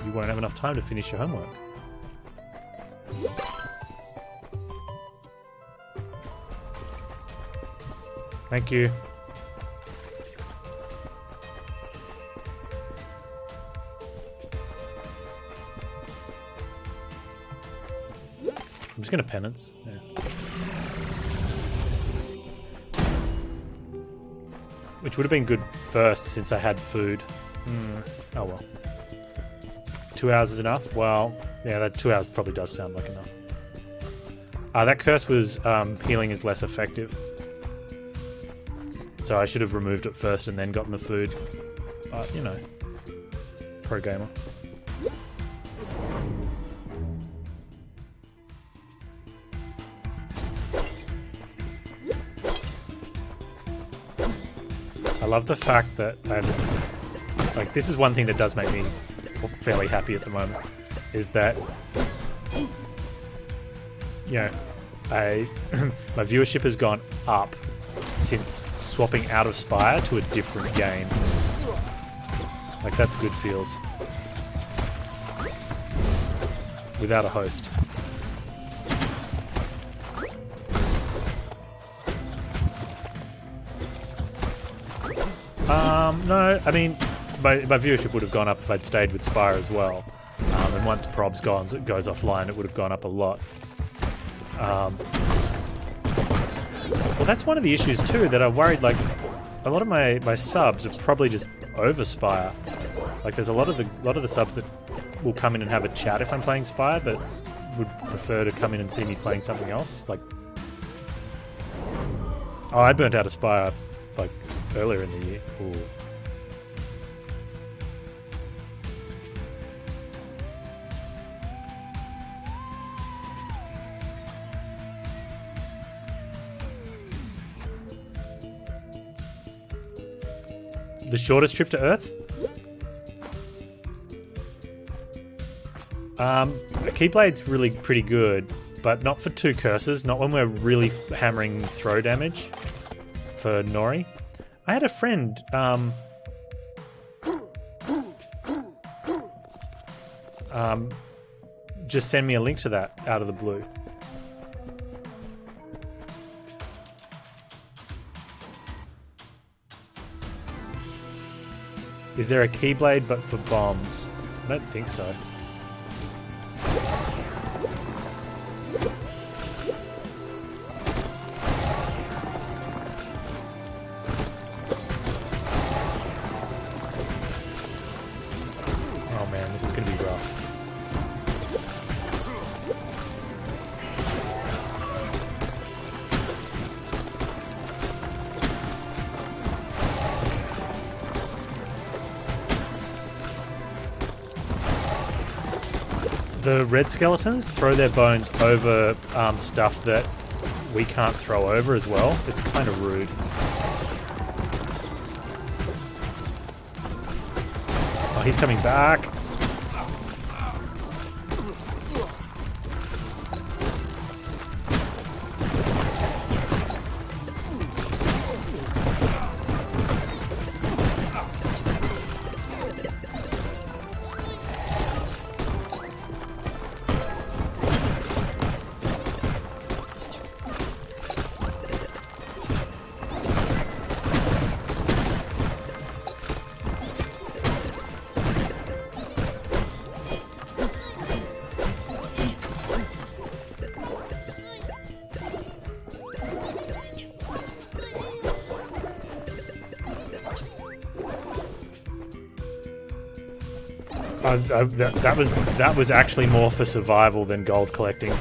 You won't have enough time to finish your homework. Thank you. I'm just gonna penance. Yeah. Which would have been good first since I had food. Oh well. 2 hours is enough? Well, yeah, that 2 hours probably does sound like enough. That curse was healing is less effective. So I should have removed it first and then gotten the food. But, you know, pro gamer. I love the fact that like, this is one thing that does make me fairly happy at the moment, is that, you know, my viewership has gone up since swapping out of Spire to a different game. Like, that's good feels. Without a host. No, I mean, my viewership would have gone up if I'd stayed with Spire as well. And once Prob's goes offline, it would have gone up a lot. Well, that's one of the issues too, that I'm worried, like, a lot of my subs are probably just over Spire. Like, there's a lot of the subs that will come in and have a chat if I'm playing Spire, but would prefer to come in and see me playing something else. Like, oh, I burnt out of Spire, like, earlier in the year. Ooh. The shortest trip to Earth? Keyblade's really pretty good, but not for 2 curses, not when we're really hammering throw damage for Nori. I had a friend, just send me a link to that out of the blue. Is there a Keyblade but for bombs? I don't think so. Oh man, this is gonna be rough. The red skeletons throw their bones over stuff that we can't throw over as well. It's kind of rude. Oh, he's coming back. That was actually more for survival than gold collecting,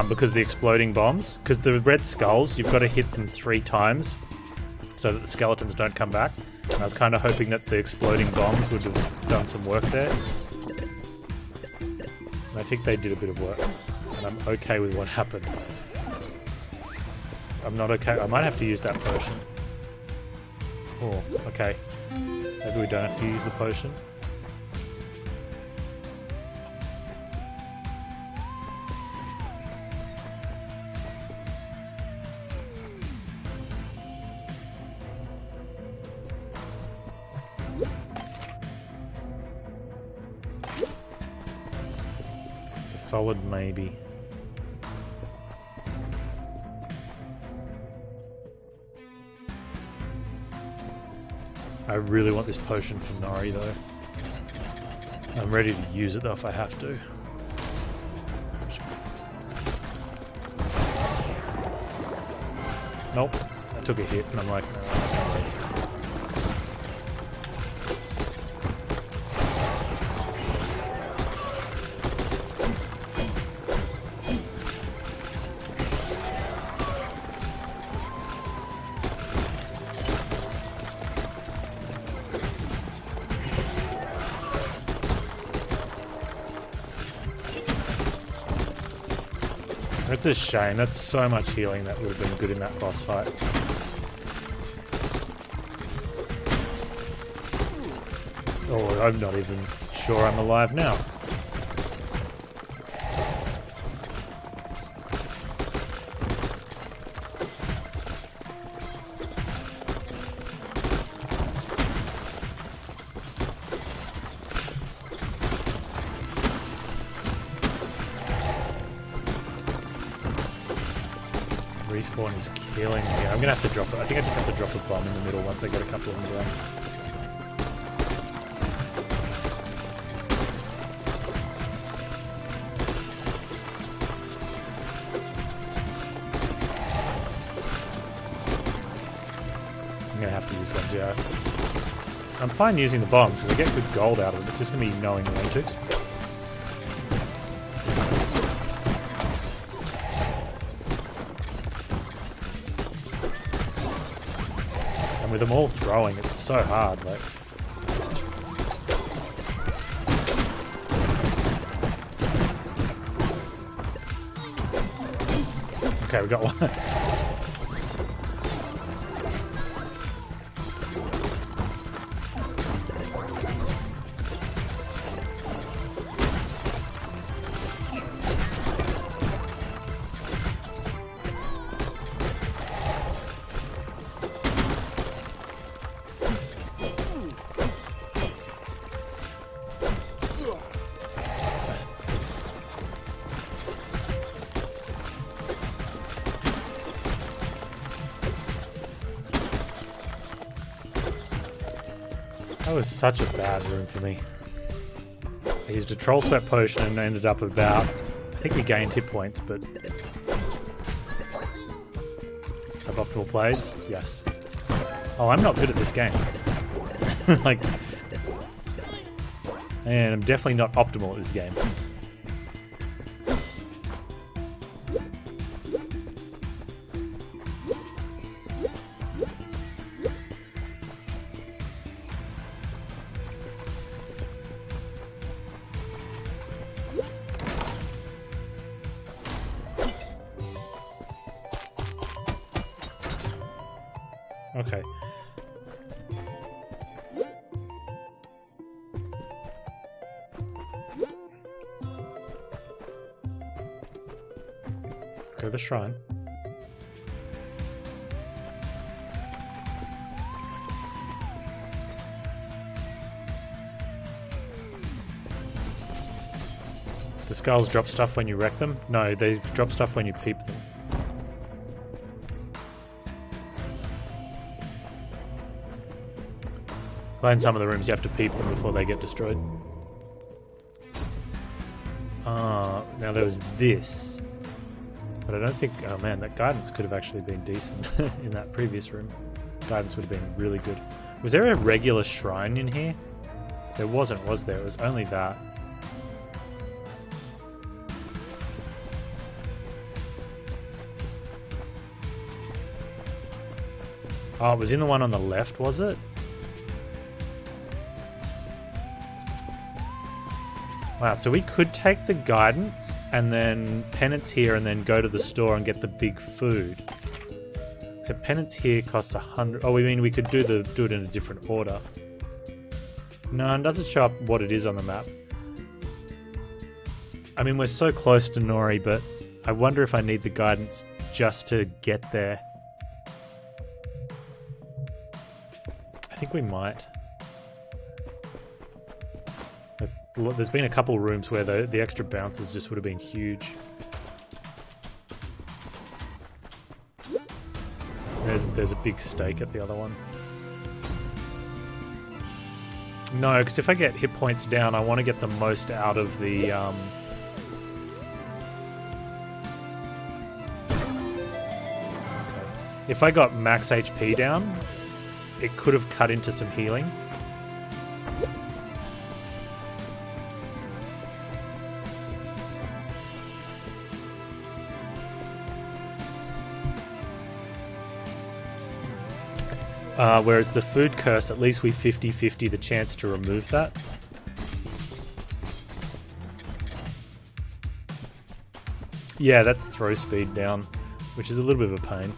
because the exploding bombs. Because the red skulls, you've got to hit them 3 times so that the skeletons don't come back. And I was kind of hoping that the exploding bombs would have done some work there. And I think they did a bit of work. And I'm okay with what happened. I'm not okay. I might have to use that potion. Oh, okay. Maybe we don't have to use the potion. It's a solid maybe. I really want this potion for Nori though. I'm ready to use it though if I have to. Nope. I took a hit and I'm like, no, I'm not gonna waste it. It's a shame. That's so much healing that would have been good in that boss fight. Oh, I'm not even sure I'm alive now. Respawn is killing me. I'm gonna have to drop it. I think I just have to drop a bomb in the middle once I get a couple of them down. I'm gonna have to use ones, yeah. I'm fine using the bombs because I get good gold out of them. It's just gonna be knowing when to. With them all throwing, it's so hard, like. Okay, we got one. That was such a bad room for me. I used a troll sweat potion and ended up about... I think we gained hit points, but... Suboptimal plays? Yes. Oh, I'm not good at this game. Like... And I'm definitely not optimal at this game. Okay. Let's go to the shrine. The skulls drop stuff when you wreck them? No, they drop stuff when you peep them. Well, in some of the rooms you have to peep them before they get destroyed. Ah, now there was this. But I don't think... Oh man, that guidance could have actually been decent in that previous room. Guidance would have been really good. Was there a regular shrine in here? There wasn't, was there? It was only that. Oh, it was in the one on the left, was it? Wow, so we could take the guidance and then penance here and then go to the store and get the big food. So penance here costs 100. Oh, we mean we could do it in a different order. No, it doesn't show up what it is on the map. I mean, we're so close to Nori, but I wonder if I need the guidance just to get there. I think we might. There's been a couple rooms where the extra bounces just would have been huge. There's a big stake at the other one. No, because if I get hit points down, I want to get the most out of the... Okay. If I got max HP down, it could have cut into some healing. Whereas the food curse, at least we 50-50 the chance to remove that. Yeah, that's throw speed down, which is a little bit of a pain.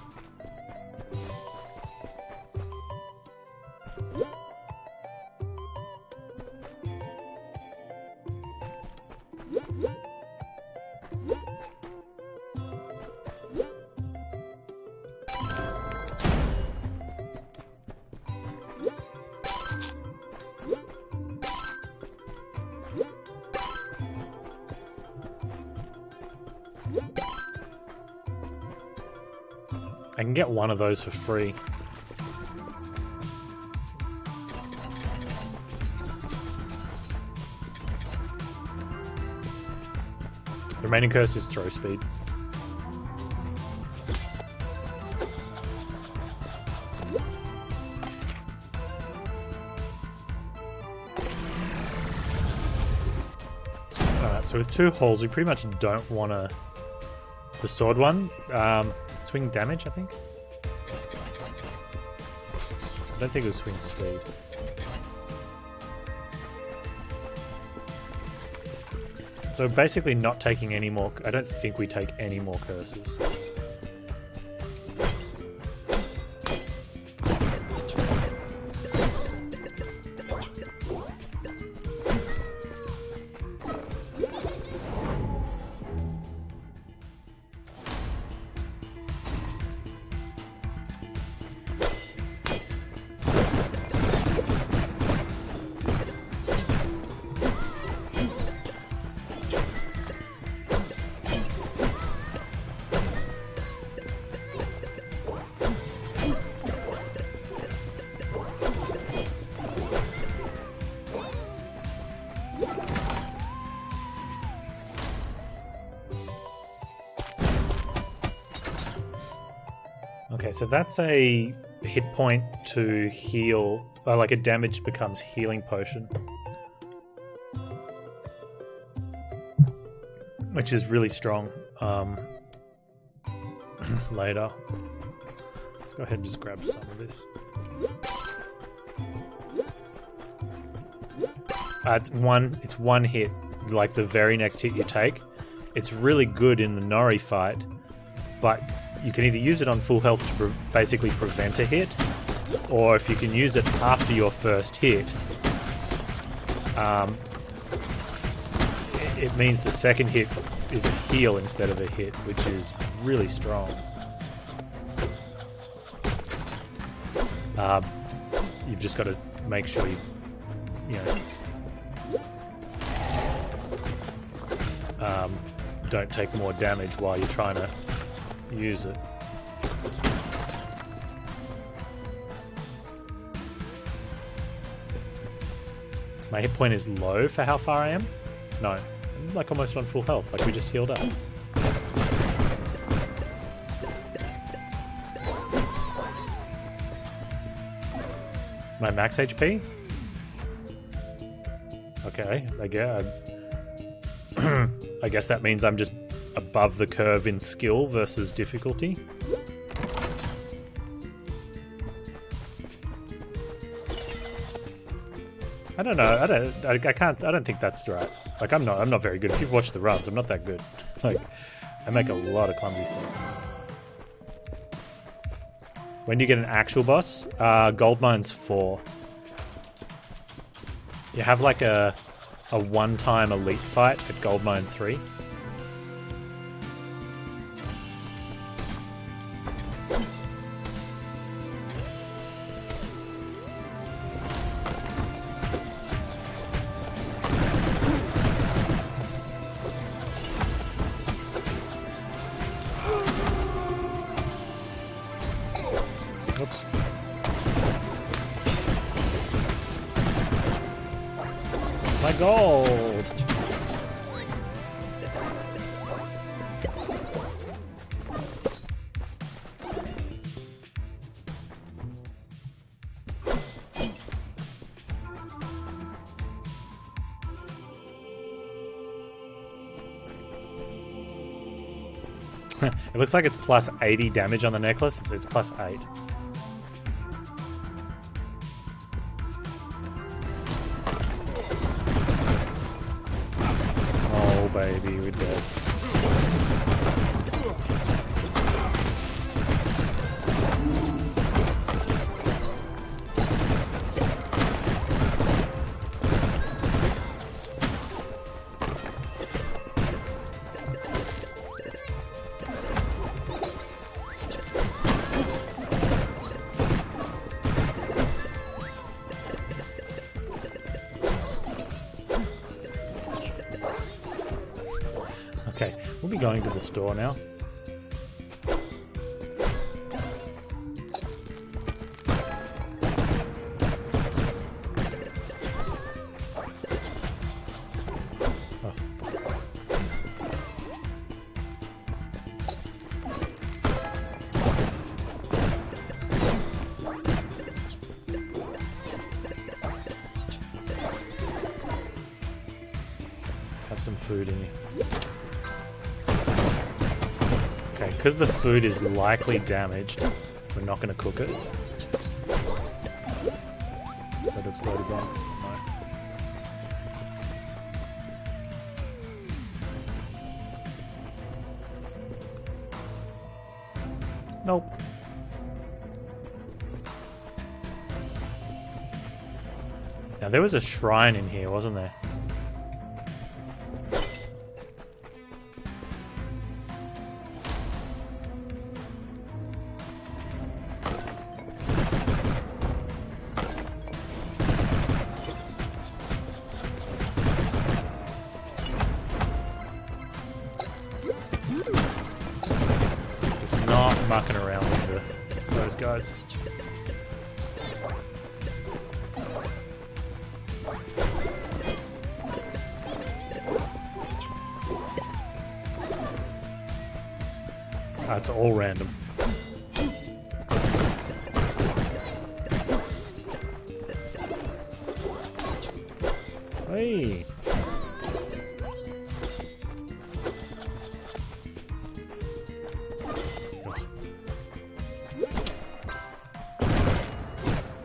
I can get one of those for free. The remaining curse is throw speed. Alright, so with 2 holes, we pretty much don't want to... The sword one. Swing damage, I think. I don't think it was swing speed. So basically not taking any more... I don't think we take any more curses. Okay, so that's a hit point to heal, like a damage becomes healing potion. Which is really strong. Later. Let's go ahead and just grab some of this. It's one hit, like the very next hit you take. It's really good in the Nori fight, but you can either use it on full health to basically prevent a hit, or if you can use it after your first hit, it means the second hit is a heal instead of a hit, which is really strong. You've just got to make sure you don't take more damage while you're trying to use it. My hit point is low for how far I am? No. I'm like almost on full health, like we just healed up. My max HP? Okay, I guess that means I'm just above the curve in skill versus difficulty. I don't know. I don't think that's right. Like, I'm not very good. If you've watched the runs, I'm not that good. Like, I make a lot of clumsy stuff. When do you get an actual boss? Gold mine's 4. You have like a one-time elite fight at gold mine 3. Oops. My gold! It looks like it's plus 80 damage on the necklace. It's plus 8. Oh baby, we're dead. Okay, we'll be going to the store now. Oh. Have some food in you. Okay, because the food is likely damaged, we're not going to cook it. Is that explode again? No. Nope. Now there was a shrine in here, wasn't there? Not mucking around with those guys. It's all random. Hey.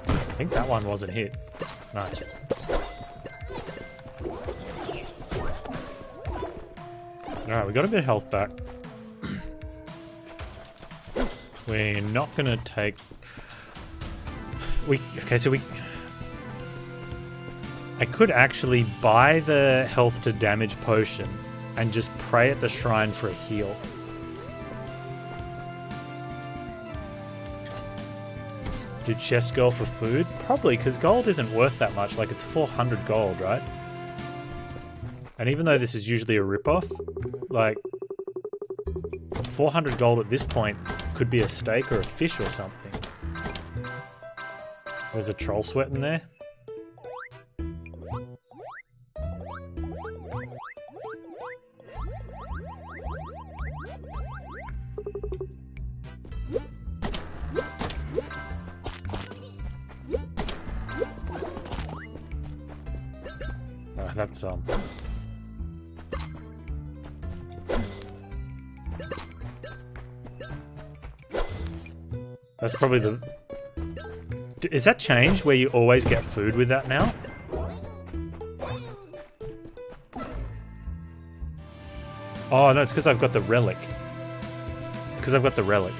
I think that one wasn't hit. Nice. Alright, we got a bit of health back. We're not gonna take... Okay, so I could actually buy the health to damage potion and just pray at the shrine for a heal. Do chests go for food? Probably, because gold isn't worth that much. Like, it's 400 gold, right? And even though this is usually a rip-off, like, 400 gold at this point could be a steak or a fish or something. There's a troll sweat in there. That's that's probably the... Is that changed where you always get food with that now? Oh, no, it's because I've got the relic. Because I've got the relic.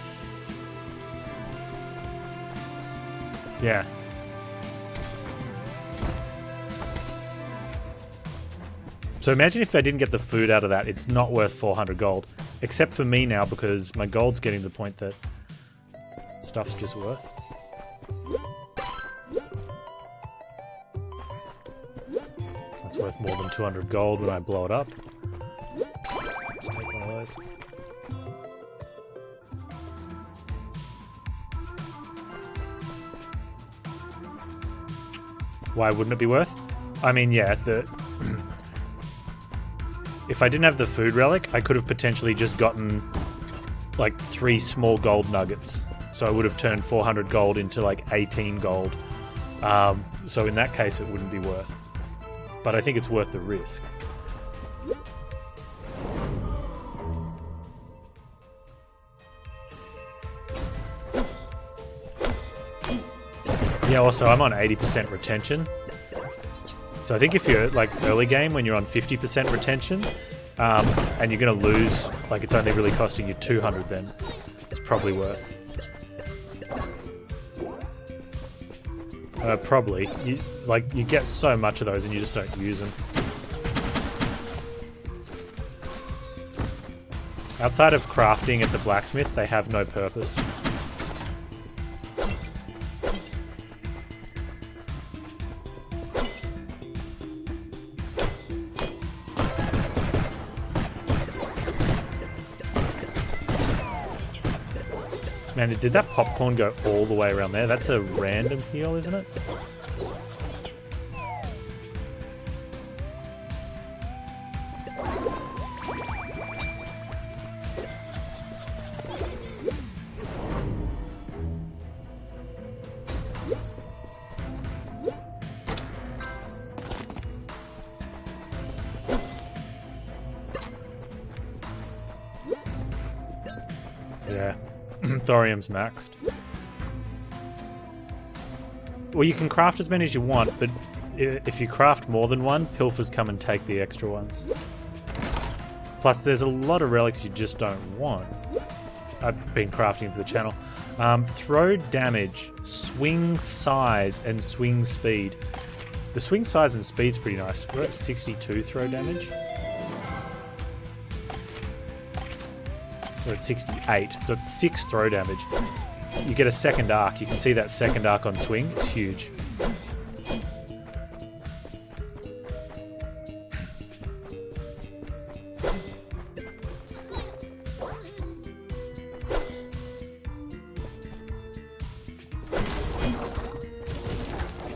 Yeah. So imagine if I didn't get the food out of that, it's not worth 400 gold. Except for me now, because my gold's getting to the point that stuff's just worth. That's worth more than 200 gold when I blow it up. Let's take one of those. Why wouldn't it be worth? I mean, yeah, if I didn't have the food relic, I could have potentially just gotten like 3 small gold nuggets. So I would have turned 400 gold into like 18 gold. So in that case, it wouldn't be worth. But I think it's worth the risk. Yeah, also I'm on 80% retention. So I think if you're like early game when you're on 50% retention, and you're going to lose, like it's only really costing you 200 then, it's probably worth. Probably. You get so much of those and you just don't use them. Outside of crafting at the blacksmith, they have no purpose. Man, did that popcorn go all the way around there? That's a random heal, isn't it? Yeah. Thorium's maxed. Well, you can craft as many as you want, but if you craft more than one, pilfers come and take the extra ones. Plus, there's a lot of relics you just don't want. I've been crafting for the channel. Throw damage, swing size, and swing speed. The swing size and speed's pretty nice. We're at 62 throw damage. We're at 68, so it's 6 throw damage. You get a second arc. You can see that second arc on swing. It's huge.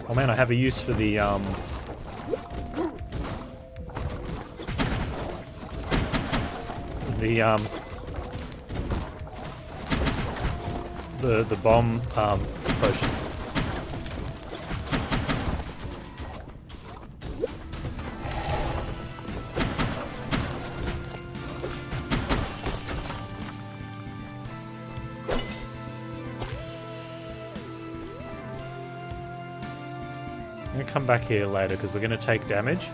Oh man, I have a use for the bomb potion. I'm going to come back here later because we're going to take damage.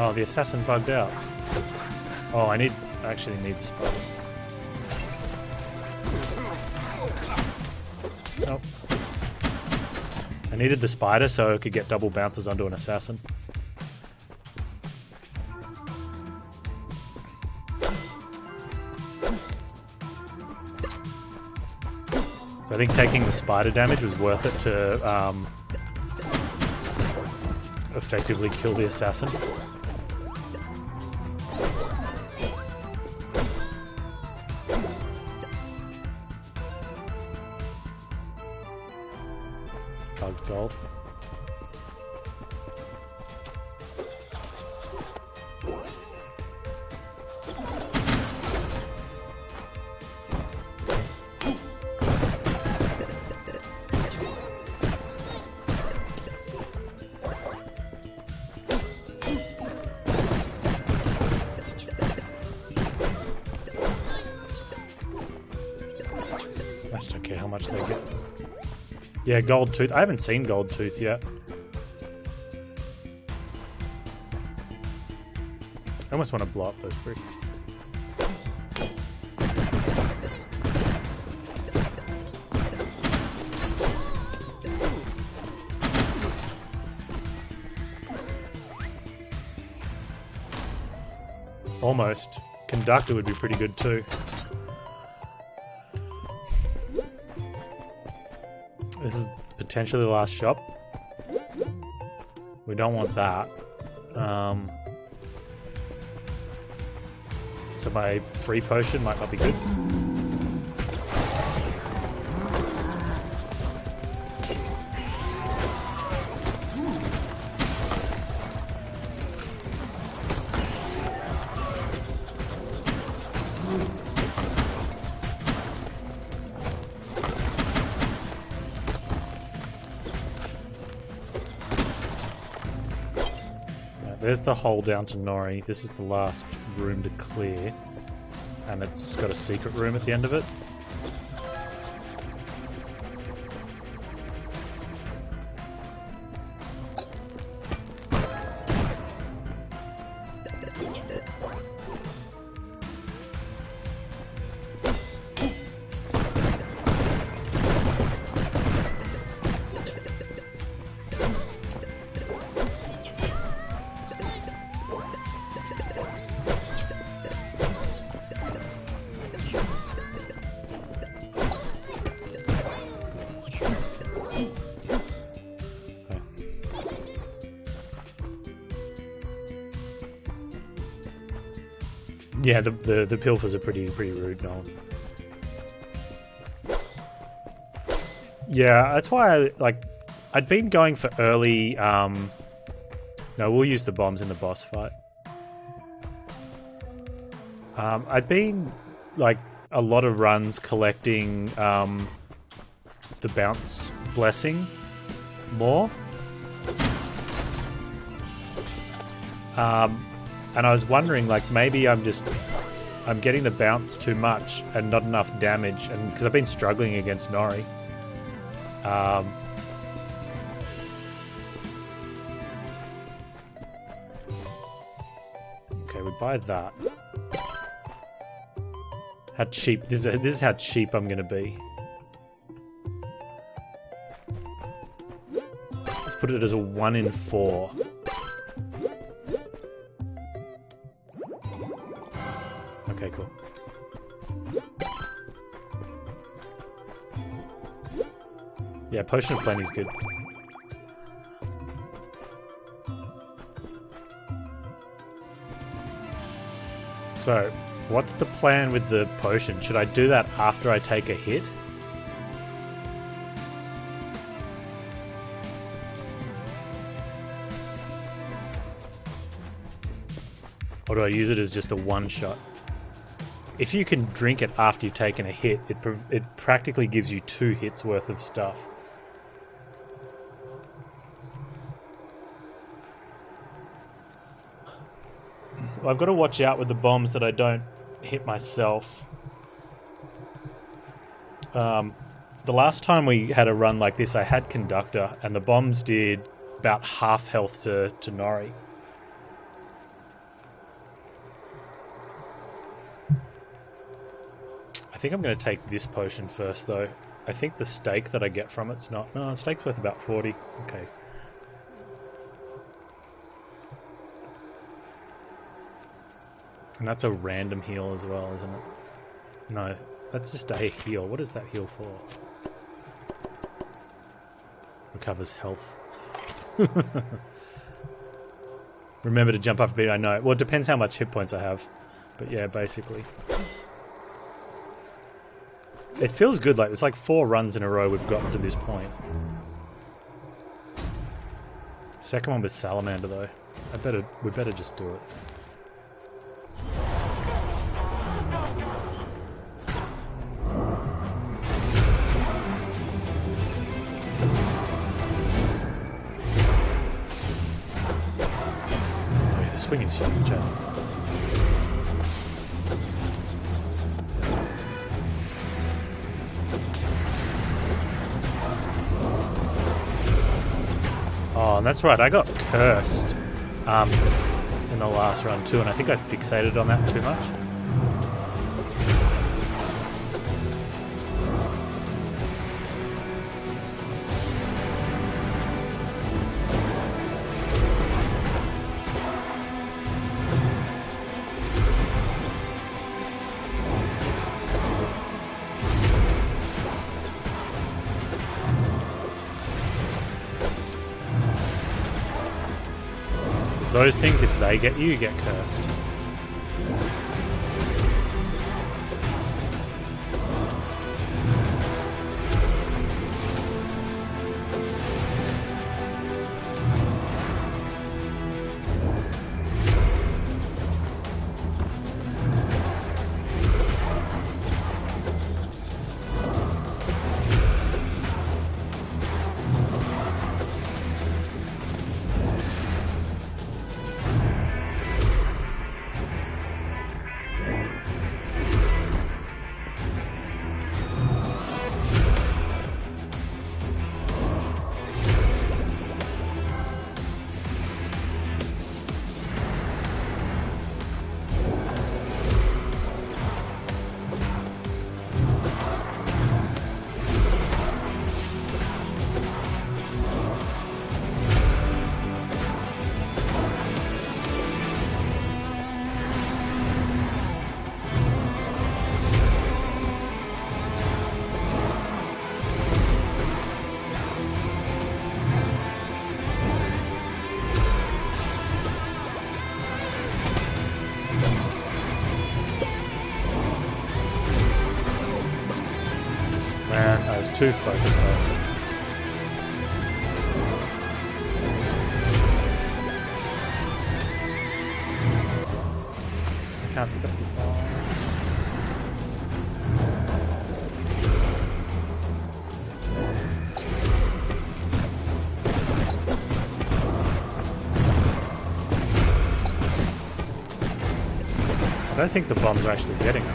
Oh, the assassin bugged out. Oh, I actually need the spikes. Nope. I needed the spider so I could get double bounces onto an assassin. So I think taking the spider damage was worth it to effectively kill the assassin. Bugged gold. I just don't care how much they get. Yeah, gold tooth. I haven't seen gold tooth yet. I almost want to blow up those bricks. Almost. Conductor would be pretty good too. This is potentially the last shop. We don't want that. So my free potion might not be good. There's the hole down to Nori. This is the last room to clear. And it's got a secret room at the end of it. Yeah, the pilfers are pretty rude, Nolan. Yeah, that's why I'd been going for early. No, we'll use the bombs in the boss fight. I'd been like a lot of runs collecting the bounce blessing more. And I was wondering, like, maybe I'm getting the bounce too much and not enough damage, and because I've been struggling against Nori. Okay, we buy that. How cheap? This is how cheap I'm gonna be. Let's put it as a 1 in 4. Okay, cool. Yeah, Potion of Plenty is good. So, what's the plan with the potion? Should I do that after I take a hit? Or do I use it as just a one-shot? If you can drink it after you've taken a hit, it practically gives you 2 hits worth of stuff. Well, I've got to watch out with the bombs that I don't hit myself. The last time we had a run like this, I had Conductor, and the bombs did about half health to Nori. I think I'm going to take this potion first, though. I think the stake that I get from it's not... No, the stake's worth about 40. Okay. And that's a random heal as well, isn't it? No, that's just a heal. What is that heal for? Recovers health. Remember to jump off a beat, I know. Well, it depends how much hit points I have. But yeah, basically. It feels good, like it's like 4 runs in a row we've gotten to this point. Second one with Salamander though. We better just do it. Oh, the swing is huge, eh? and that's right, I got cursed in the last run too, and I think I fixated on that too much. Those things, if they get you, you get cursed. Man, I was too focused on it. I can't pick up the ball. I don't think the bombs are actually getting them.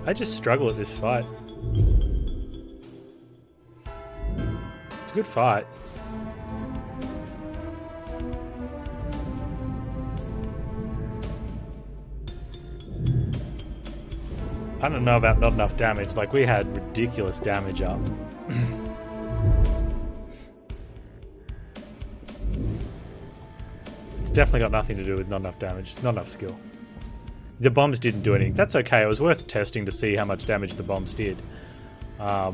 I just struggle at this fight. It's a good fight. I don't know about not enough damage. Like, we had ridiculous damage up. It's definitely got nothing to do with not enough damage. It's not enough skill. The bombs didn't do anything. That's okay. It was worth testing to see how much damage the bombs did. The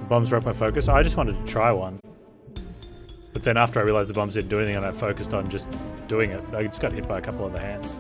bombs broke my focus. I just wanted to try one. But then after I realized the bombs didn't do anything and I focused on just doing it, I just got hit by a couple of the hands.